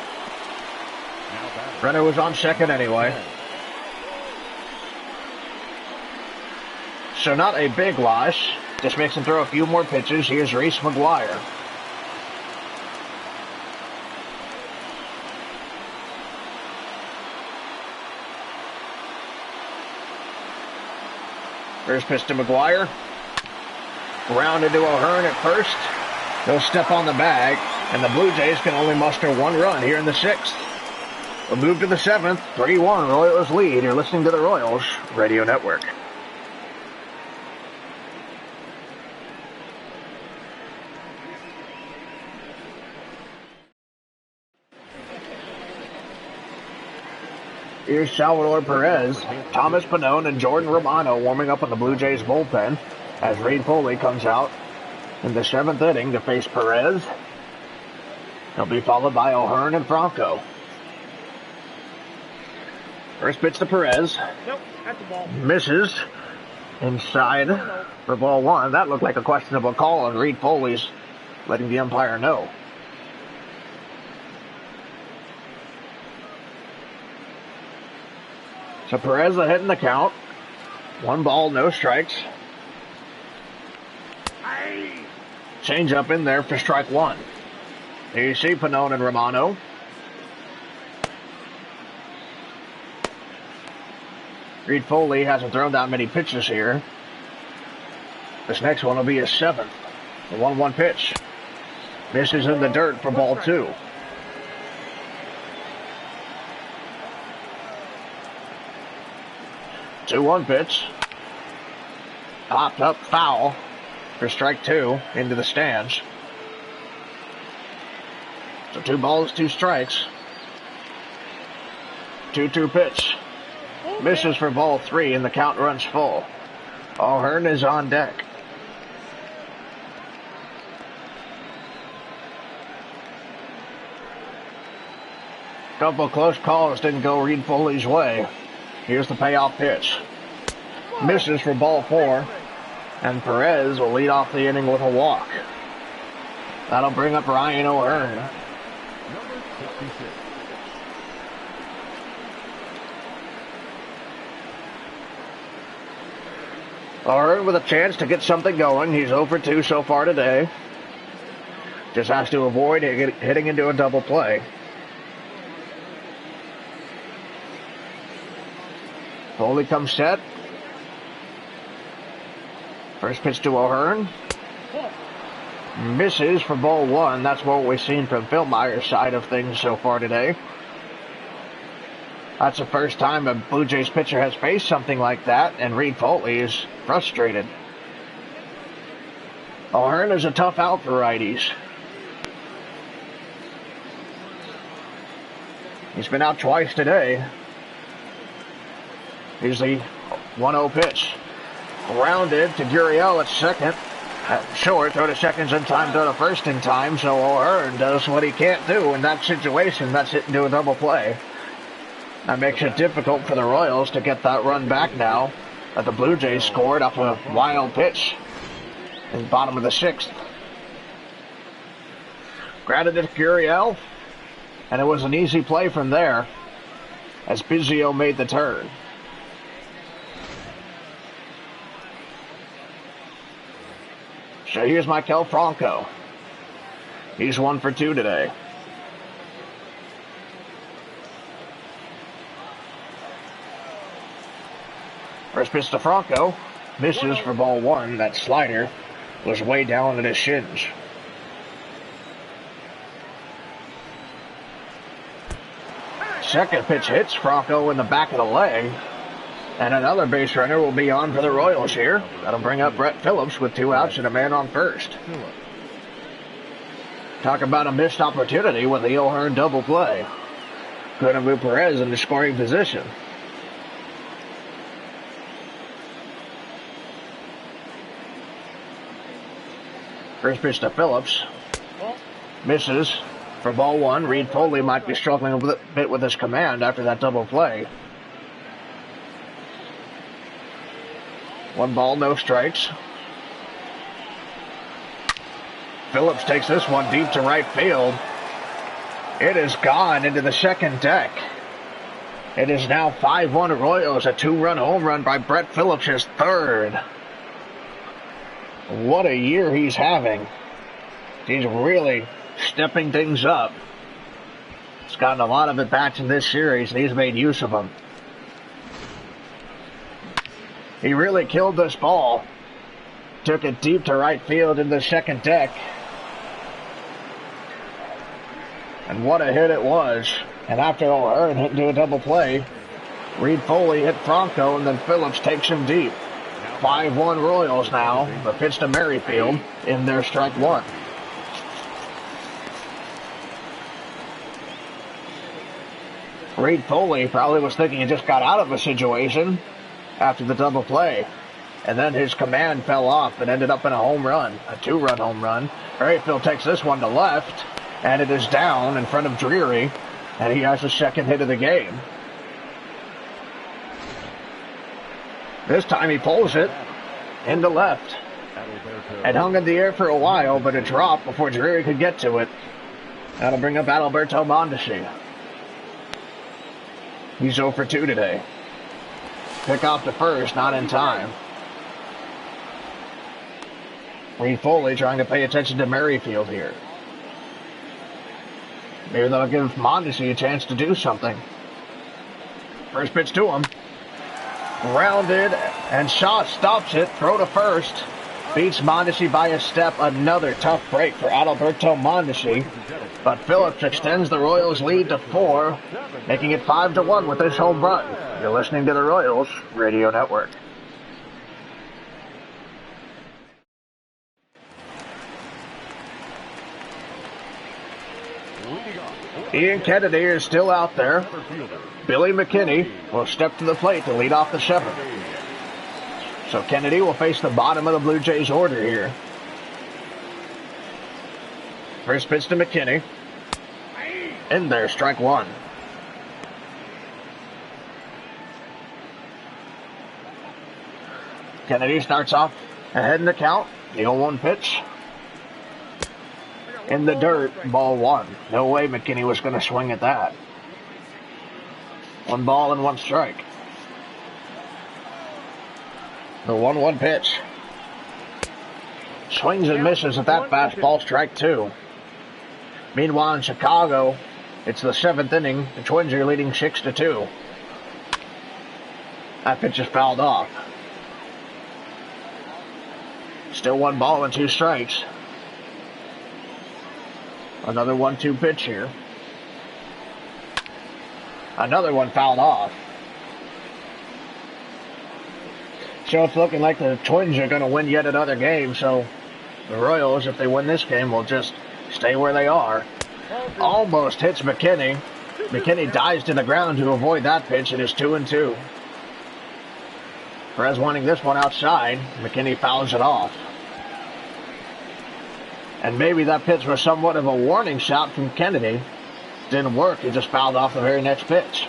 Speaker 1: Runner was on second anyway. So not a big loss. Just makes him throw a few more pitches. Here's Reese McGuire. First pitch to McGuire. Grounded to O'Hearn at first. He'll step on the bag, and the Blue Jays can only muster one run here in the 6th. We'll move to the 7th. 3-1, Royals lead. You're listening to the Royals Radio Network. Here's Salvador Perez, Thomas Pannone, and Jordan Romano warming up in the Blue Jays bullpen as Reed Foley comes out in the 7th inning to face Perez. He'll be followed by O'Hearn and Franco. First pitch to Perez.
Speaker 2: Nope, that's the ball.
Speaker 1: Misses inside for ball 1. That looked like a questionable call, and Reed Foley's letting the umpire know. So Perez ahead in the count. 1 ball, no strikes. Change up in there for strike 1. Here you see Pannone and Romano. Reed Foley hasn't thrown that many pitches here. This next one will be his 7th. The 1-1 pitch. Misses in the dirt for ball 2. Two-one pitch. Popped up foul for strike 2 into the stands. So 2 balls, 2 strikes. 2-2 pitch. Misses for ball 3 and the count runs full. O'Hearn is on deck. Couple close calls didn't go Reed Foley's way. Here's the payoff pitch. Misses for ball 4. And Perez will lead off the inning with a walk. That'll bring up Ryan O'Hearn.
Speaker 3: Number 66.
Speaker 1: O'Hearn with a chance to get something going. He's 0 for 2 so far today. Just has to avoid hitting into a double play. Foley comes set. First pitch to O'Hearn. Misses for ball 1. That's what we've seen from Phil Myers' side of things so far today. That's the first time a Blue Jays pitcher has faced something like that, and Reed Foley is frustrated. O'Hearn is a tough out for righties. He's been out twice today. Here's the 1-0 pitch. Rounded to Gurriel at second. Short, throw to seconds in time, throw to first in time, so O'Hearn does what he can't do in that situation. That's it into a double play. That makes it difficult for the Royals to get that run back now that the Blue Jays scored off a wild pitch in the bottom of the 6th. Grounded to Gurriel, and it was an easy play from there as Biggio made the turn. So here's Michael Franco. He's 1 for 2 today. First pitch to Franco. Misses for ball 1. That slider was way down at his shins. Second pitch hits Franco in the back of the leg. And another base runner will be on for the Royals here. That'll bring up Brett Phillips with 2 outs and a man on first. Talk about a missed opportunity with the O'Hearn double play. Could have moved Perez into scoring position. First pitch to Phillips. Misses for ball 1. Reed Foley might be struggling a bit with his command after that double play. 1 ball, no strikes. Phillips takes this one deep to right field. It is gone into the second deck. It is now 5-1 Royals, a 2-run home run by Brett Phillips, his 3rd. What a year he's having. He's really stepping things up. He's gotten a lot of at-bats in this series, and he's made use of them. He really killed this ball took it deep to right field in the second deck. And what a hit it was. And after O'Hearn hit into a double play, Reed Foley hit Franco, and then Phillips takes him deep. 5-1 Royals now. The pitch to Merrifield in their strike one. Reed Foley probably was thinking he just got out of a situation after the double play. And then his command fell off and ended up in a home run, a 2-run home run. Merrifield takes this one to left, and it is down in front of Drury, and he has his second hit of the game. This time he pulls it into left. It hung in the air for a while, but it dropped before Drury could get to it. That'll bring up Adalberto Mondesi. He's 0 for 2 today. Pick off to first, not in time. Reed Foley trying to pay attention to Merrifield here. Maybe that'll give Mondesi a chance to do something. First pitch to him. Grounded, and Shaw stops it. Throw to first. Beats Mondesi by a step. Another tough break for Adalberto Mondesi. But Phillips extends the Royals' lead to 4, making it 5-1 with this home run. You're listening to the Royals Radio Network. Ian Kennedy is still out there. Billy McKinney will step to the plate to lead off the 7th. So Kennedy will face the bottom of the Blue Jays order here. First pitch to McKinney. In there, strike one. Kennedy starts off ahead in the count. The 0-1 pitch. In the dirt, ball 1. No way McKinney was going to swing at that. 1 ball and 1 strike. The 1-1 pitch. Swings and misses at that fastball, strike 2. Meanwhile in Chicago, it's the 7th inning. The Twins are leading 6-2. That pitch is fouled off. Still 1 ball and 2 strikes. Another 1-2 pitch here. Another one fouled off. So it's looking like the Twins are going to win yet another game. So the Royals, if they win this game, will just stay where they are. Almost hits McKinney. McKinney dives to the ground to avoid that pitch. It is 2-2. Perez wanting this one outside. McKinney fouls it off. And maybe that pitch was somewhat of a warning shot from Kennedy. Didn't work. He just fouled off the very next pitch.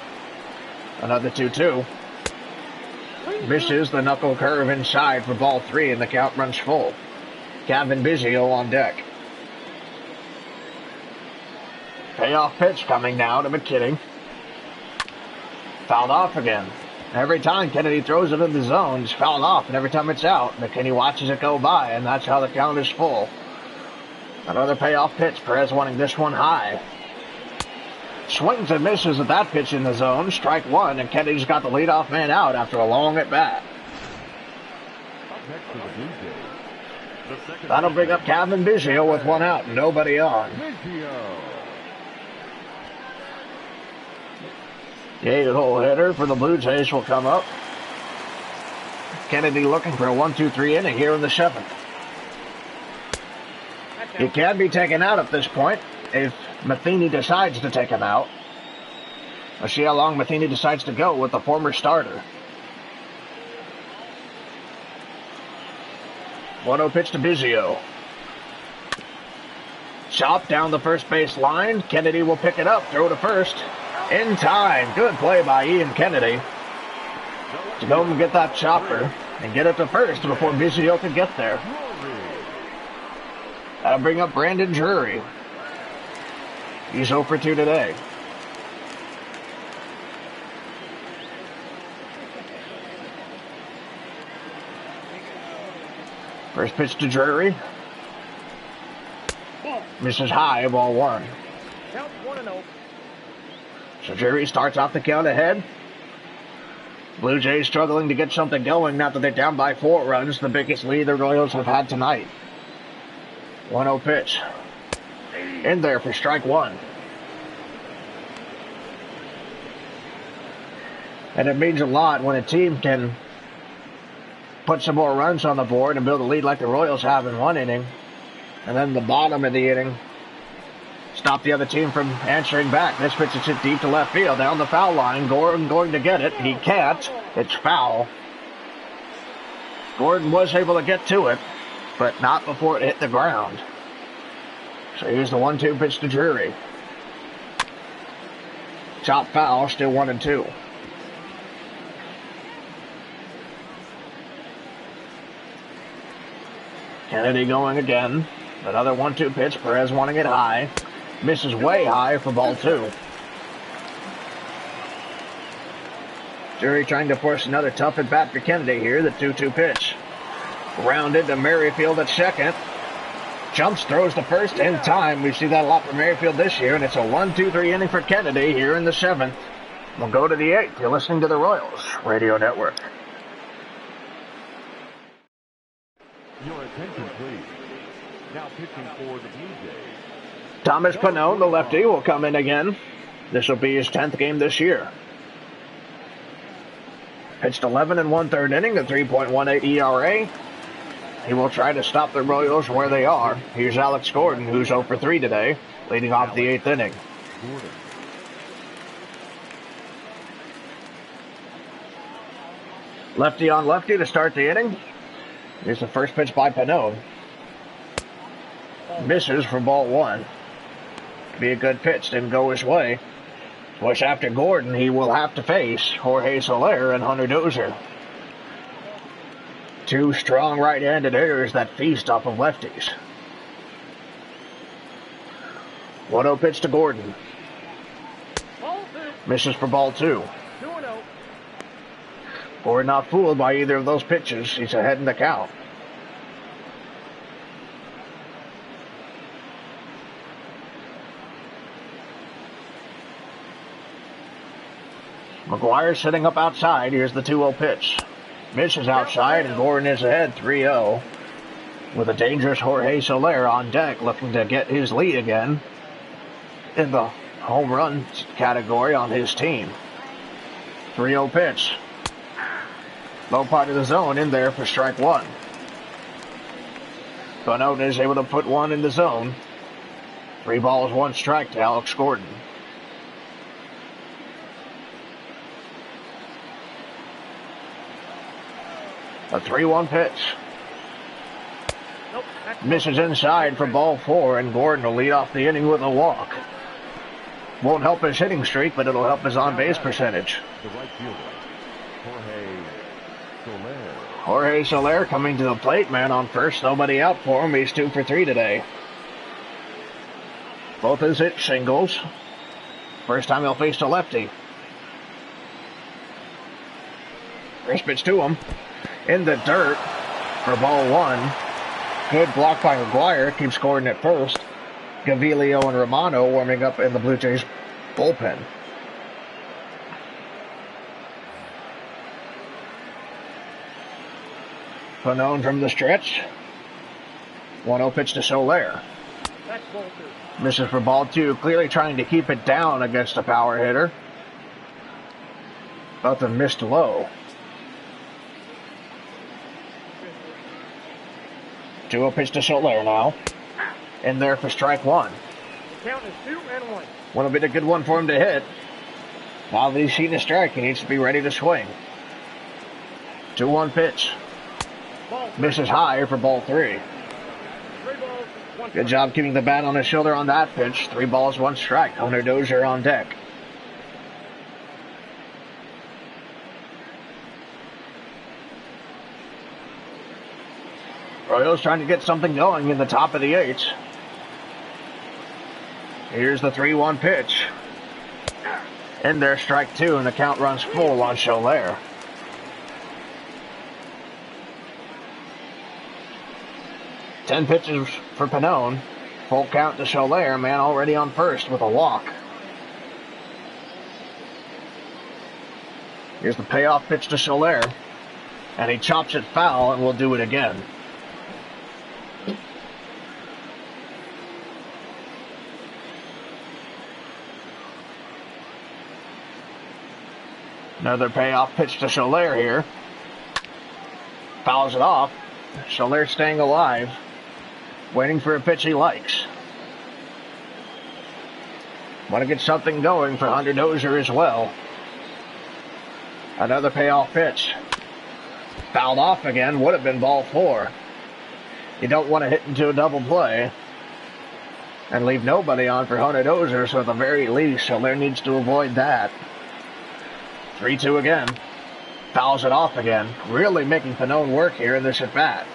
Speaker 1: Another 2-2. Misses the knuckle curve inside for ball 3, and the count runs full. Gavin Biggio on deck. Payoff pitch coming now to McKinney. Fouled off again. Every time Kennedy throws it in the zone, it's fouled off, and every time it's out, McKinney watches it go by, and that's how the count is full. Another payoff pitch. Perez wanting this one high. Swings and misses at that pitch in the zone. Strike 1, and Kennedy's got the leadoff man out after a long at-bat. That'll bring up Gavin Biggio with 1 out, nobody on. The 8-hole hitter for the Blue Jays will come up. Kennedy looking for a 1-2-3 inning here in the 7th. He can be taken out at this point if Matheny decides to take him out. Let's see how long Matheny decides to go with the former starter. 1-0 pitch to Biggio. Chop down the first base line. Kennedy will pick it up, throw to first. In time. Good play by Ian Kennedy to go and get that chopper and get it to first before Biggio could get there. That'll bring up Brandon Drury. He's 0 for 2 today. First pitch to Drury. Misses high, ball 1.
Speaker 2: Count 1-0.
Speaker 1: So Drury starts off the count ahead. Blue Jays struggling to get something going now that they're down by 4 runs, the biggest lead the Royals have had tonight. 1-0 pitch. In there for strike 1. And it means a lot when a team can put some more runs on the board and build a lead like the Royals have in 1 inning. And then the bottom of the inning, stop the other team from answering back. This pitch is hit deep to left field, down the foul line. Gordon going to get it. He can't. It's foul. Gordon was able to get to it, but not before it hit the ground. So here's the 1-2 pitch to Drury. Chop foul, still 1-2. Kennedy going again. Another 1-2 pitch. Perez wanting it high. Misses way high for ball 2. Drury trying to force another tough at bat for Kennedy here. The 2-2 pitch. Rounded to Merrifield at second. Jumps, throws to first in time. We see that a lot for Merrifield this year, and it's a 1-2-3 inning for Kennedy here in the 7th. We'll go to the 8th. You're listening to the Royals Radio Network.
Speaker 3: Your attention, please. Now pitching for the Blue Jays.
Speaker 1: Thomas Pannone, the lefty, will come in again. This will be his 10th game this year. Pitched 11 1/3 inning, a 3.18 ERA. He will try to stop the Royals where they are. Here's Alex Gordon, who's 0 for 3 today, leading off the 8th inning.
Speaker 3: Gordon.
Speaker 1: Lefty on lefty to start the inning. Here's the first pitch by Pannone. Misses for ball 1. Be a good pitch, didn't go his way. Which after Gordon, he will have to face Jorge Soler and Hunter Dozier. 2 strong right-handed hitters that feast off of lefties. 1-0 pitch to Gordon.
Speaker 2: Ball 2.
Speaker 1: Misses for ball 2.
Speaker 2: 2-0.
Speaker 1: Gordon not fooled by either of those pitches. He's ahead in the count. McGuire sitting up outside. Here's the 2-0 pitch. Misses outside, and Gordon is ahead 3-0 with a dangerous Jorge Soler on deck looking to get his lead again in the home run category on his team. 3-0 pitch. Low part of the zone in there for strike 1. Pannone is able to put 1 in the zone. 3 balls, 1 strike to Alex Gordon. A 3-1 pitch.
Speaker 2: Nope.
Speaker 1: Misses inside for ball 4, and Gordon will lead off the inning with a walk. Won't help his hitting streak, but it'll help his on-base percentage.
Speaker 3: The right fielder, Jorge Soler.
Speaker 1: Jorge Soler coming to the plate, man on first. Nobody out for him. He's 2 for 3 today. Both his hit singles. First time he'll face a lefty. First pitch to him. In the dirt for ball 1. Good block by McGuire. Keeps Gordon at first. Gavilio and Romano warming up in the Blue Jays bullpen. Pannone from the stretch. 1-0 pitch to Soler.
Speaker 2: That's ball 2.
Speaker 1: Misses for ball 2. Clearly trying to keep it down against a power hitter. Both have missed low. 2-0 pitch to Soler now. In there for strike 1.
Speaker 2: The count is 2-1.
Speaker 1: Would have been a good one for him to hit. Now that he's seen a strike, he needs to be ready to swing. 2-1 pitch.
Speaker 2: Ball 3.
Speaker 1: Misses high for ball 3.
Speaker 2: 3 balls, 1
Speaker 1: Good job keeping the bat on his shoulder on that pitch. 3 balls, 1 strike. Hunter Dozier on deck. Royals trying to get something going in the top of the 8th. Here's the 3-1 pitch. In there, strike 2, and the count runs full on Soler. Ten pitches for Pannone. Full count to Soler, man already on first with a walk. Here's the payoff pitch to Soler. And he chops it foul and will do it again. Another payoff pitch to Soler here. Fouls it off. Soler staying alive. Waiting for a pitch he likes. Want to get something going for Hunter Dozier as well. Another payoff pitch. Fouled off again. Would have been ball 4. You don't want to hit into a double play and leave nobody on for Hunter Dozier, so at the very least, Soler needs to avoid that. 3-2 again. Fouls it off again. Really making Pannone work here in this at-bat.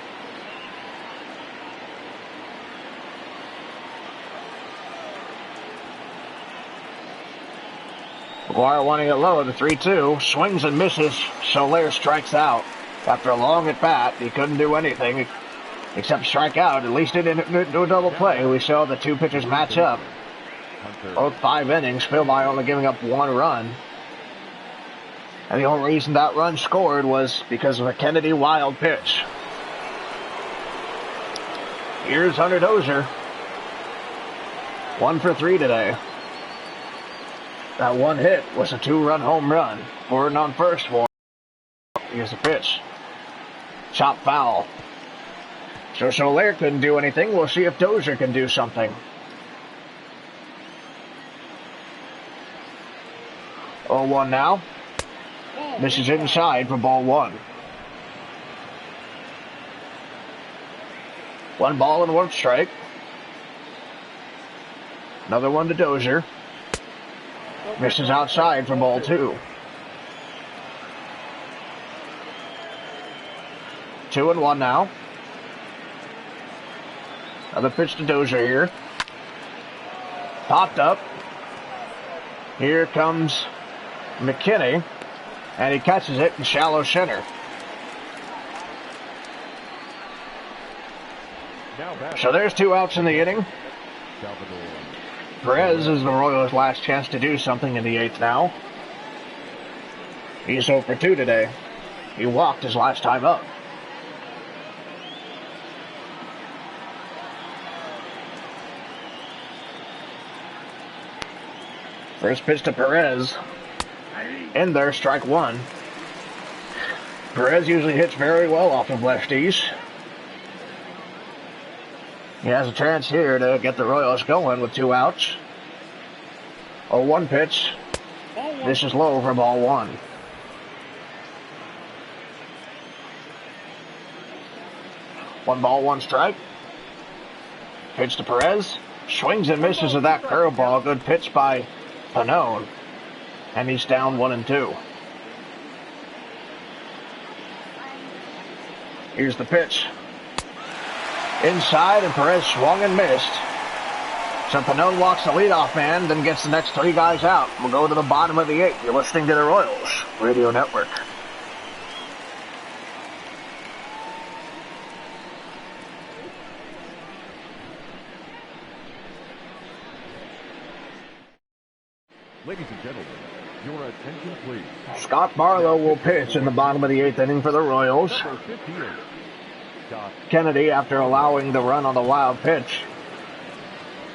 Speaker 1: McGuire wanting it low, the 3-2. Swings and misses. Soler strikes out. After a long at-bat, he couldn't do anything except strike out. At least he didn't do a double play. We saw the two pitchers match up. Both 5 innings, filled by only giving up 1 run. And the only reason that run scored was because of a Kennedy wild pitch. Here's Hunter Dozier. 1 for 3 today. That one hit was a 2-run home run. Gordon on first for him. Here's the pitch. Chop foul. So Soler couldn't do anything. We'll see if Dozier can do something. 0-1 now. Misses inside for ball 1. 1 ball and 1 strike. Another one to Dozier. Misses outside for ball 2. 2-1 now. Another pitch to Dozier here. Popped up. Here comes McKinney. And he catches it in shallow center. So there's 2 outs in the inning. Perez is the Royals' last chance to do something in the 8th now. He's 0 for 2 today. He walked his last time up. First pitch to Perez. In there, strike 1. Perez usually hits very well off of lefties. He has a chance here to get the Royals going with 2 outs. 0-1 pitch. This is low for ball 1. One ball, 1 strike. Pitch to Perez. Swings and misses with that curveball. Good pitch by Pannone. And he's down 1-2. Here's the pitch. Inside, and Perez swung and missed. So Pannone walks the leadoff man, then gets the next 3 guys out. We'll go to the bottom of the 8th. You're listening to the Royals Radio Network.
Speaker 3: Ladies and gentlemen, your attention please.
Speaker 1: Scott Barlow will pitch in the bottom of the 8th inning for the Royals.
Speaker 3: Number 58, Scott.
Speaker 1: Kennedy, after allowing the run on the wild pitch,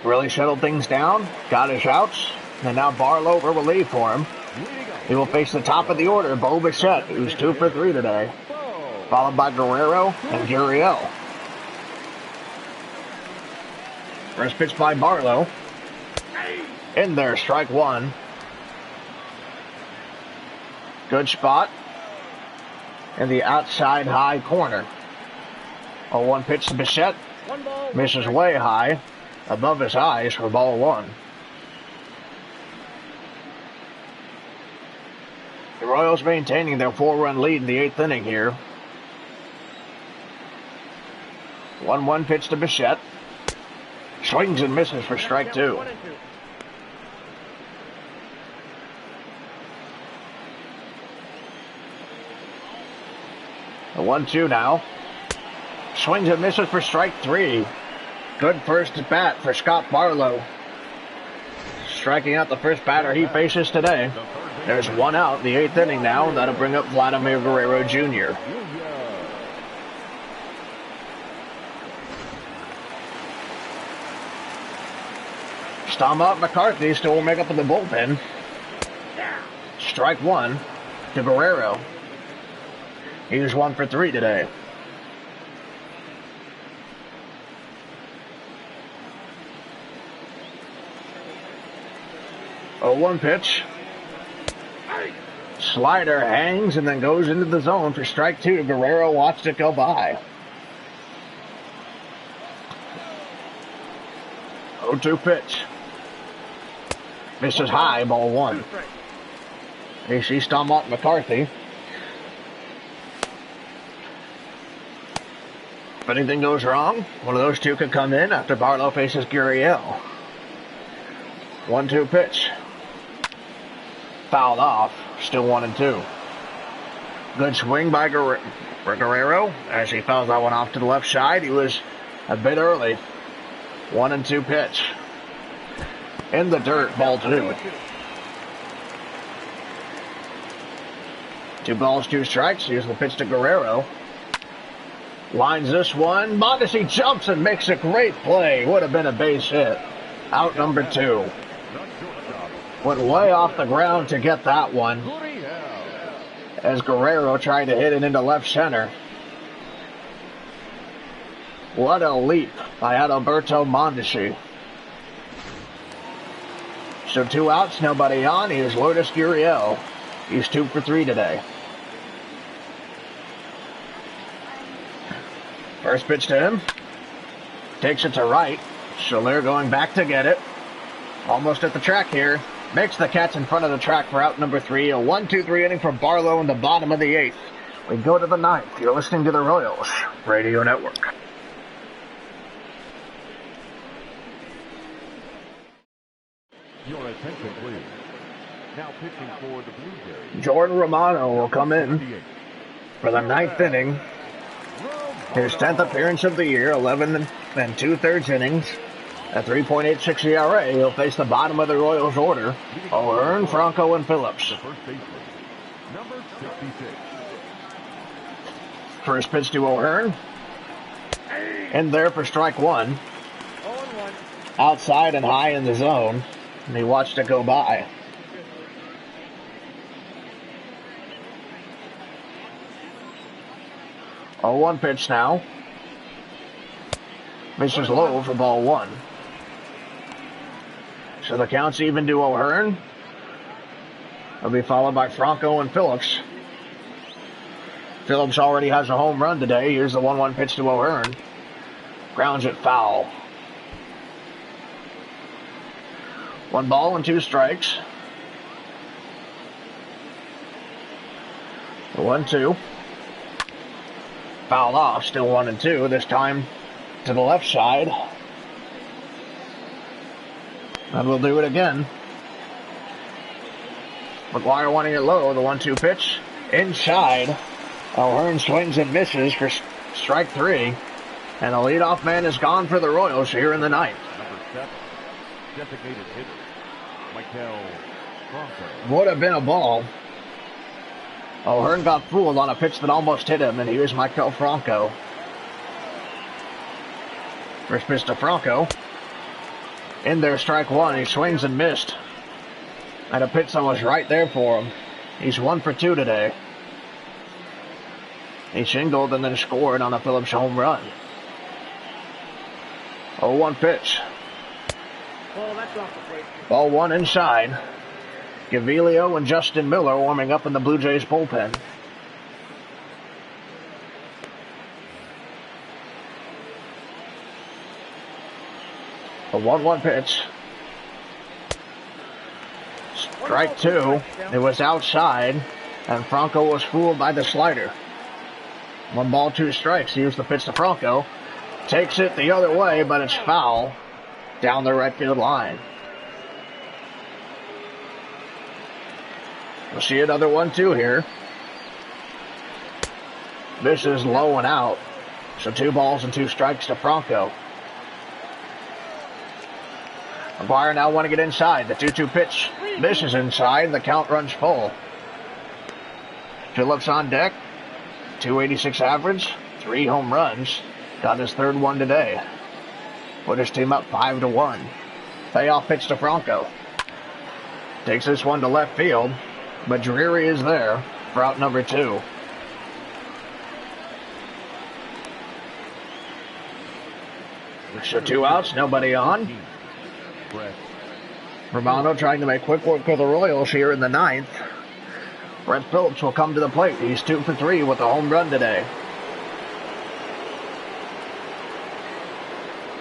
Speaker 1: really settled things down, got his outs, and now Barlow will relieve for him. He will face the top of the order, Bo Bichette, who's 2 for 3 today, followed by Guerrero and Gurriel. First pitch by Barlow. In there, strike 1. Good spot in the outside high corner. 0-1 pitch to Bichette. Misses way high, above his eyes for ball 1. The Royals maintaining their 4-run lead in the 8th inning here. 1-1 pitch to Bichette. Swings and misses for strike 2. The 1-2 now. Swings and misses for strike 3. Good first at bat for Scott Barlow. Striking out the first batter he faces today.
Speaker 3: The third
Speaker 1: There's one out in the 8th inning now. That'll bring up Vladimir Guerrero Jr. Staumont McCarthy still will make up in the bullpen. Strike one to Guerrero. He was 1 for 3 today. Oh, 1 pitch. Slider hangs and then goes into the zone for strike 2. Guerrero watched it go by. 0-2 pitch. Misses high, ball 1. You see Staumont McCarthy. If anything goes wrong, one of those two could come in after Barlow faces Gurriel. 1-2 pitch. Fouled off. Still 1-2. Good swing by Guerrero as he fouls that one off to the left side. He was a bit early. 1-2 pitch. In the dirt, ball 2. 2 balls, 2 strikes. Here's the pitch to Guerrero. Lines this one. Mondesi jumps and makes a great play. Would have been a base hit. Out number 2. Went way off the ground to get that one as Guerrero tried to hit it into left center. What a leap by Adalberto Mondesi. So 2 outs, nobody on. Here's Lourdes Gurriel. He's 2 for 3 today. First pitch to him. Takes it to right. Soler going back to get it. Almost at the track here. Makes the catch in front of the track for out number 3. A 1-2-3 inning for Barlow in the bottom of the 8th. We go to the 9th. You're listening to the Royals Radio Network.
Speaker 3: Your attention, please. Now pitching for the Blue Jays.
Speaker 1: Jordan Romano will come in for the 9th inning. His 10th appearance of the year, 11 2/3 innings. At 3.86 ERA, he'll face the bottom of the Royals order. O'Hearn, Franco, and Phillips.
Speaker 3: The first baseman, number 66.
Speaker 1: First pitch to O'Hearn. In there for strike 1.
Speaker 2: 0-1.
Speaker 1: Outside and high in the zone. And he watched it go by. A 1 pitch now. Misses low for ball 1. So the count's even to O'Hearn. He'll be followed by Franco and Phillips. Phillips already has a home run today. Here's the 1-1 pitch to O'Hearn. Grounds it foul. 1 ball and 2 strikes. 1-2. Fouled off, still 1-2. This time to the left side. And we'll do it again. McGuire wanting it low. The 1-2 pitch. Inside. O'Hearn swings and misses for strike 3. And the leadoff man is gone for the Royals here in the 9th.
Speaker 3: Number 7, designated hitter, Michael Franco.
Speaker 1: Would have been a ball. O'Hearn got fooled on a pitch that almost hit him, and here's Michael Franco. First pitch to Franco. In there, strike 1. He swings and missed. And a pitch that was right there for him. He's 1 for 2 today. He singled and then scored on a Phillips home run. 0-1 pitch.
Speaker 2: Ball, that's off the plate.
Speaker 1: Ball 1 inside. Gavilio and Justin Miller warming up in the Blue Jays bullpen. A 1-1 pitch. Strike 2. It was outside, and Franco was fooled by the slider. 1 ball, 2 strikes. Here's the pitch to Franco. Takes it the other way, but it's foul down the right field line. We'll see another 1-2 here. This is low and out. So 2 balls and 2 strikes to Franco. McGuire now want to get inside. The 2-2 pitch misses inside. The count runs full. Phillips on deck. 286 average. 3 home runs. Got his third one today. Put his team up 5-1. Payoff pitch to Franco. Takes this one to left field. But Drury is there for out number 2. So 2 outs, nobody on. Romano trying to make quick work of the Royals here in the 9th. Brett Phillips will come to the plate. He's 2 for 3 with a home run today.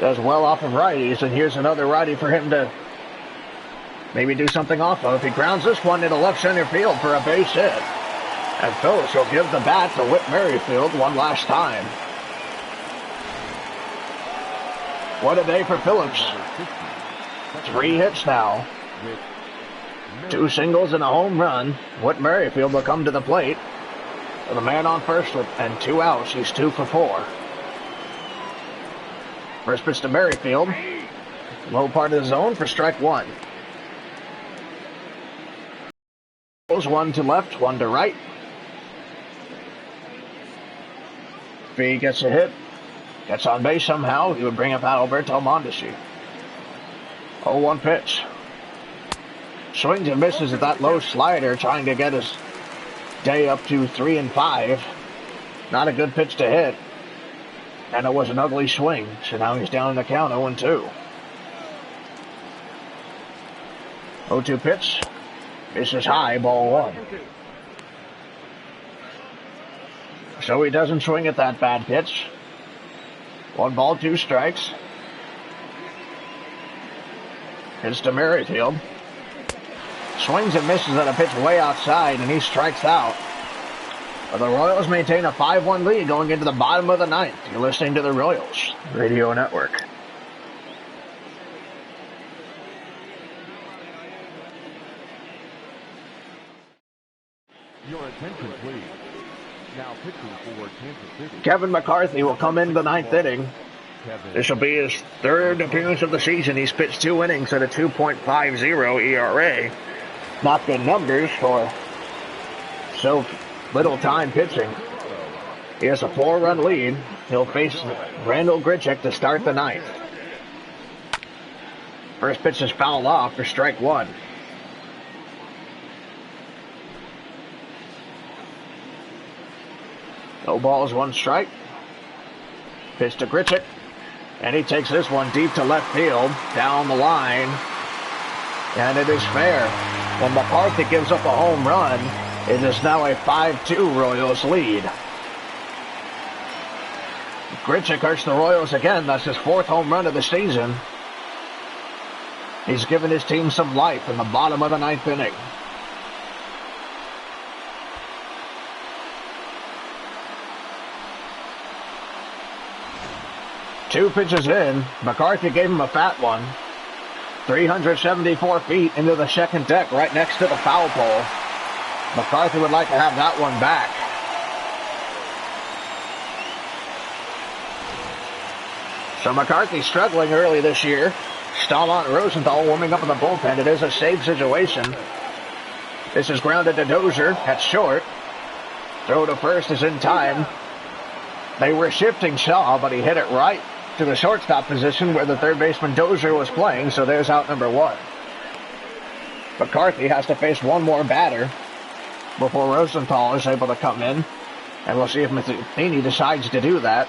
Speaker 1: Does well off of righties, and here's another righty for him to maybe do something off of. He grounds this one into left center field for a base hit. And Phillips will give the bat to Whit Merrifield one last time. What a day for Phillips. 3 hits now. 2 singles and a home run. Whit Merrifield will come to the plate. With a man on first and 2 outs, he's 2 for 4. First pitch to Merrifield. Low part of the zone for strike 1. Goes 1 to left, 1 to right. If he gets a hit, gets on base somehow, he would bring up Alberto Mondesi. 0-1 pitch. Swings and misses at that low slider, trying to get his day up to 3-5. Not a good pitch to hit. And it was an ugly swing, so now he's down in the count 0-2. 0-2 pitch. Misses high, ball 1. So he doesn't swing at that bad pitch. 1 ball, 2 strikes. Hits to Merrifield. Swings and misses at a pitch way outside, and he strikes out. But the Royals maintain a 5-1 lead going into the bottom of the 9th. You're listening to the Royals Radio Network.
Speaker 3: Your attention, please. Now pitching for Kansas City.
Speaker 1: Kevin McCarthy will come in the 9th inning. This will be his 3rd appearance of the season. He's pitched 2 innings at a 2.50 ERA. Not good numbers for so little time pitching. He has a 4-run lead. He'll face Randall Grichuk to start the 9th. First pitch is fouled off for strike 1. No balls, 1 strike. Pitch to Grichuk. And he takes this one deep to left field, down the line. And it is fair. When McCarthy gives up a home run, it is now a 5-2 Royals lead. Grichuk hurts the Royals again. That's his 4th home run of the season. He's given his team some life in the bottom of the 9th inning. Two pitches in. McCarthy gave him a fat one. 374 feet into the second deck right next to the foul pole. McCarthy would like to have that one back. So McCarthy struggling early this year. Staumont and Rosenthal warming up in the bullpen. It is a save situation. This is grounded to Dozier at short. Throw to first is in time. They were shifting Shaw, but he hit it right to the shortstop position where the third baseman Dozier was playing, so there's out number 1. McCarthy has to face one more batter before Rosenthal is able to come in, and we'll see if Matheny decides to do that.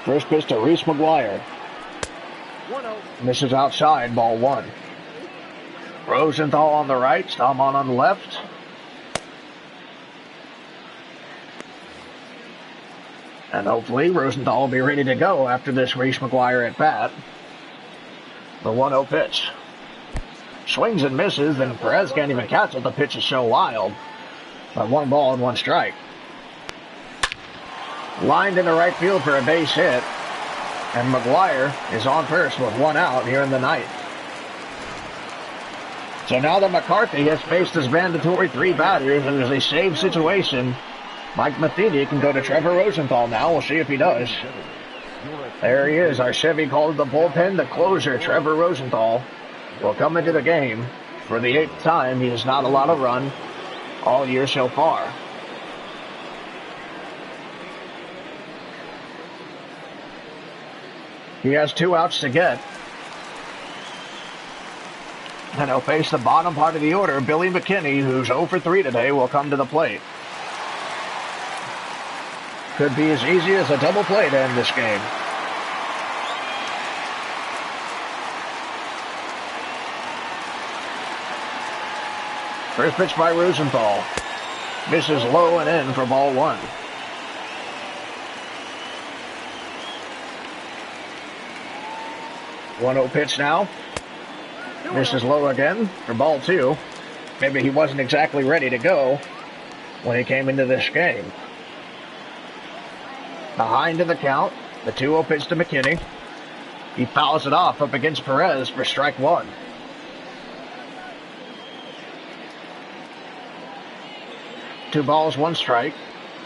Speaker 1: First pitch to Reese McGuire. Misses outside, ball 1. Rosenthal on the right, Staumont on the left. And hopefully Rosenthal will be ready to go after this Reese McGuire at bat. The 1-0 pitch. Swings and misses, and Perez can't even catch it. The pitch is so wild. But 1 ball and 1 strike. Lined into right field for a base hit. And McGuire is on first with 1 out here in the 9th. So now that McCarthy has faced his mandatory 3 batters, and there's a save situation, Mike Matheny can go to Trevor Rosenthal now. We'll see if he does. There he is. Our Chevy called the bullpen. The closer, Trevor Rosenthal, will come into the game for the 8th time. He has not allowed a run all year so far. He has 2 outs to get. And he'll face the bottom part of the order. Billy McKinney, who's 0 for 3 today, will come to the plate. Could be as easy as a double play to end this game. First pitch by Rosenthal. Misses low and in for ball 1. 1-0 pitch now. Misses low again for ball 2. Maybe he wasn't exactly ready to go when he came into this game. Behind in the count. The 2-0 pitch to McKinney. He fouls it off up against Perez for strike 1. Two balls, 1 strike.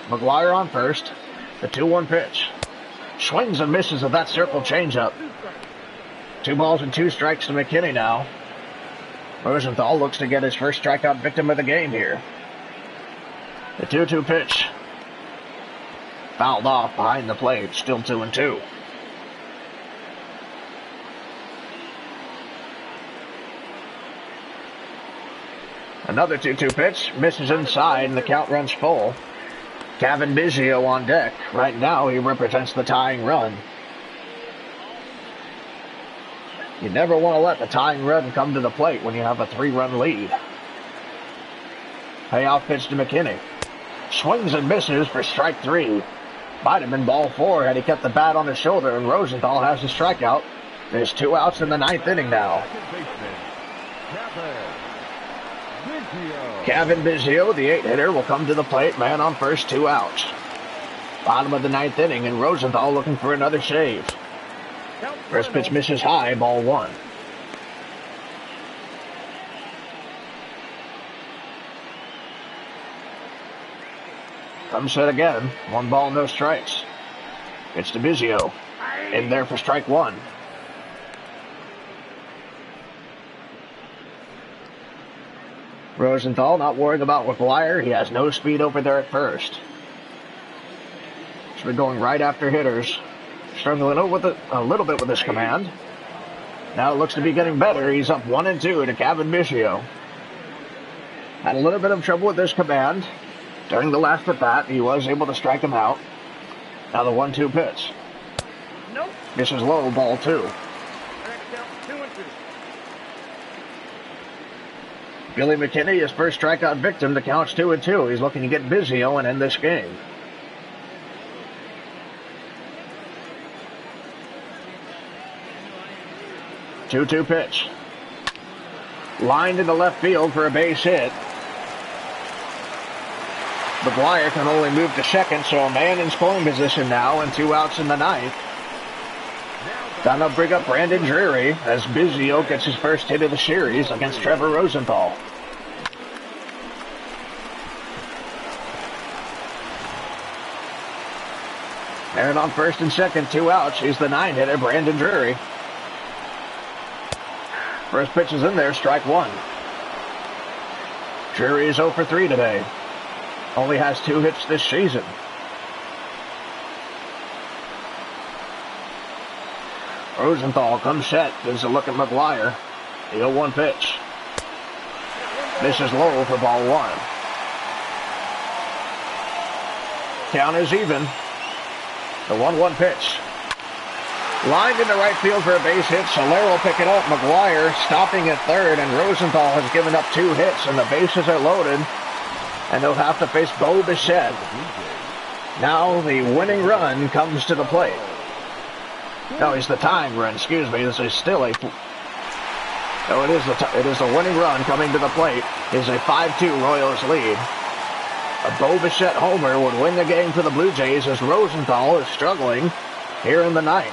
Speaker 1: McGuire on first. The 2-1 pitch. Swings and misses with that circle changeup. 2 balls and 2 strikes to McKinney now. Rosenthal looks to get his first strikeout victim of the game here. The 2-2 pitch. Fouled off behind the plate. Still 2-2. Another 2-2 pitch. Misses inside and the count runs full. Kevin Biggio on deck. Right now he represents the tying run. You never want to let the tying run come to the plate when you have a 3-run lead. Payoff pitch to McKinney. Swings and misses for strike 3. Might have been ball 4 had he kept the bat on his shoulder, and Rosenthal has a strikeout. There's 2 outs in the 9th inning now. Kevin Biggio, the 8-hitter, will come to the plate. Man on first, 2 outs. Bottom of the 9th inning, and Rosenthal looking for another save. First pitch misses high, ball 1. Comes set again. 1 ball, no strikes. Pitch to Biggio. In there for strike 1. Rosenthal not worrying about McGuire. He has no speed over there at first. He's been going right after hitters. Struggling a little bit with his command. Now it looks to be getting better. He's up 1-2 to Kevin Biggio. Had a little bit of trouble with his command. During the last at bat, he was able to strike him out. Now the 1-2 pitch.
Speaker 2: Nope.
Speaker 1: Misses low, ball 2. Billy McKinney, his first strikeout victim. The count's 2-2. He's looking to get Biggio and end this game. Two-two pitch. Lined into left field for a base hit. McGuire can only move to second, so a man in scoring position now and 2 outs in the 9th. Gonna bring up Brandon Drury as Biggio gets his first hit of the series against Trevor Rosenthal. And on first and second, 2 outs. He's the 9-hitter, Brandon Drury. First pitch is in there, strike 1. Drury is 0 for 3 today. Only has 2 hits this season. Rosenthal comes set, gives a look at McGuire. The 0-1 pitch. Misses low for ball 1. Count is even. The 1-1 pitch. Lined into right field for a base hit. Soler will pick it up. McGuire stopping at third, and Rosenthal has given up 2 hits, and the bases are loaded. And they'll have to face Bo Bichette. Now the winning run comes to the plate. No, it's the tying run. Excuse me. This is still a. No, it is the winning run coming to the plate. It's a 5-2 Royals lead. A Bo Bichette homer would win the game for the Blue Jays as Rosenthal is struggling here in the 9th.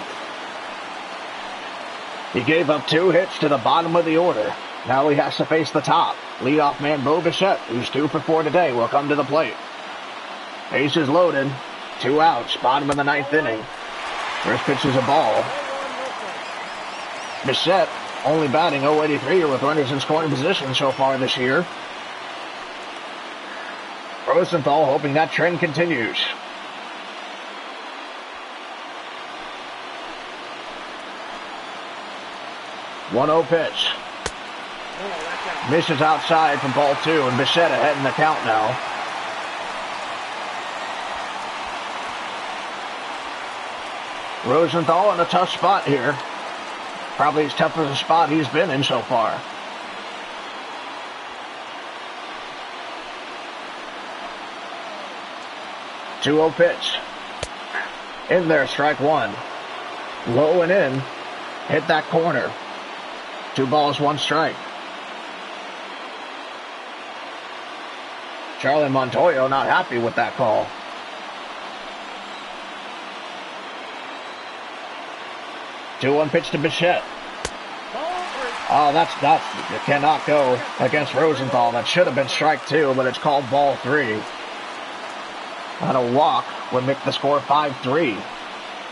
Speaker 1: He gave up 2 hits to the bottom of the order. Now he has to face the top. Leadoff man Bo Bichette, who's 2 for 4 today, will come to the plate. Bases loaded. 2 outs. Bottom of the 9th inning. First pitch is a ball. Bichette only batting .083 with runners in scoring position so far this year. Rosenthal hoping that trend continues. 1-0 pitch. Misses outside from ball 2, and Bichette ahead in the count now. Rosenthal in a tough spot here. Probably as tough as a spot he's been in so far. Two-0 pitch. In there, strike 1. Low and in. Hit that corner. 2 balls, 1 strike. Charlie Montoyo not happy with that call. Two-one pitch to Bichette. Oh, that's it cannot go against Rosenthal. That should have been strike 2, but it's called ball 3. And a walk would make the score 5-3.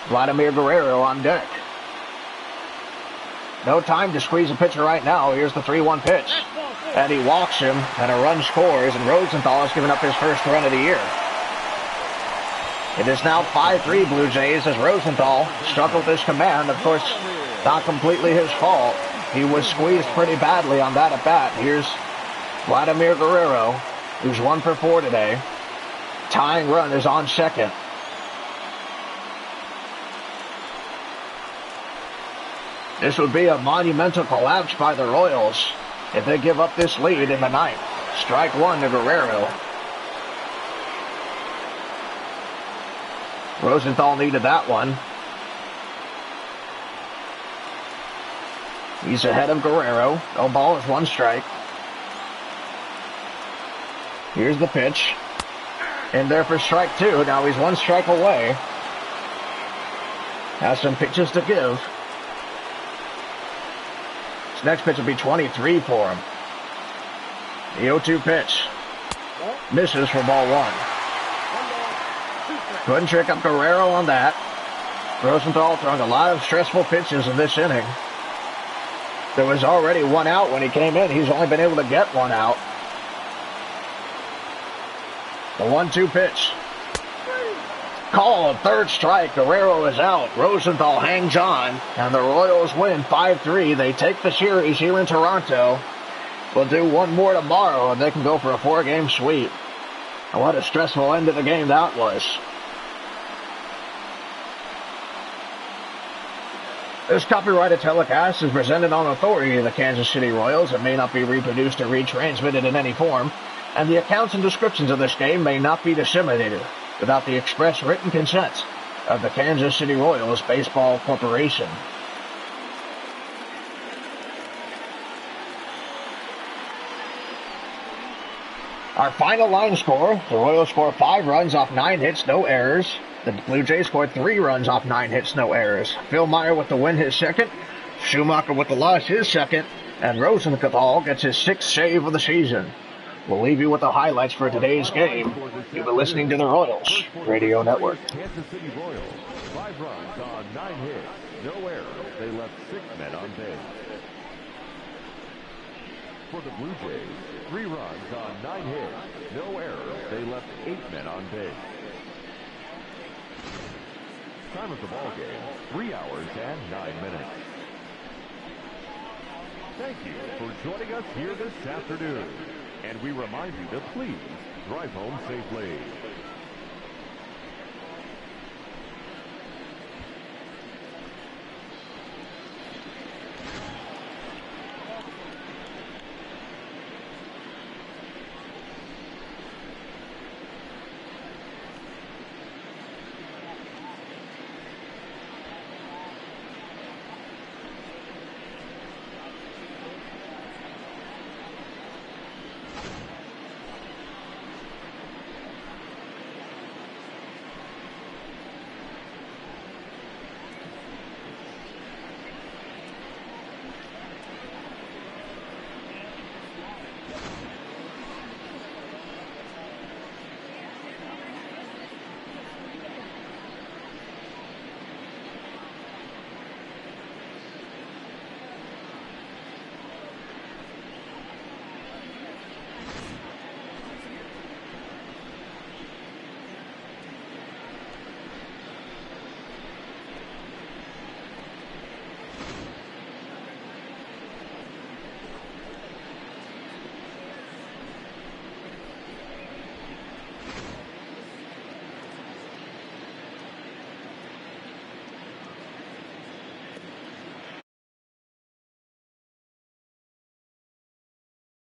Speaker 1: Vladimir Guerrero on deck. No time to squeeze a pitcher right now. Here's the 3-1 pitch. And he walks him, and a run scores, and Rosenthal has given up his first run of the year. It is now 5-3 Blue Jays as Rosenthal struggled with his command. Of course, not completely his fault. He was squeezed pretty badly on that at-bat. Here's Vladimir Guerrero, who's 1 for 4 today. Tying run is on second. This would be a monumental collapse by the Royals if they give up this lead in the 9th. Strike 1 to Guerrero. Rosenthal needed that one. He's ahead of Guerrero. No ball is 1 strike. Here's the pitch. In there for strike 2. Now he's 1 strike away. Has some pitches to give. His next pitch will be 23 for him. The 0-2 pitch. Misses for ball 1. Couldn't trick up Guerrero on that. Rosenthal throwing a lot of stressful pitches in this inning. There was already 1 out when he came in. He's only been able to get 1 out. The 1-2 pitch. Call, 3rd strike. Guerrero is out. Rosenthal hangs on, and the Royals win 5-3. They take the series here in Toronto. We'll do 1 more tomorrow, and they can go for a 4-game sweep. And what a stressful end of the game that was. This copyrighted telecast is presented on authority of the Kansas City Royals. It may not be reproduced or retransmitted in any form, and the accounts and descriptions of this game may not be disseminated without the express written consent of the Kansas City Royals Baseball Corporation. Our final line score, the Royals score 5 runs off 9 hits, no errors. The Blue Jays scored 3 runs off 9 hits, no errors. Phil Meyer with the win, his second. Schumacher with the loss, his second. And Rosenthal gets his 6th save of the season. We'll leave you with the highlights for today's game. You've been listening to the Royals Radio Network.
Speaker 3: Kansas City Royals, 5 runs on 9 hits, no errors. They left 6 men on base. For the Blue Jays, 3 runs on 9 hits, no errors. They left 8 men on base. Time of the ball game, 3 hours and 9 minutes. Thank you for joining us here this afternoon. And we remind you to please drive home safely.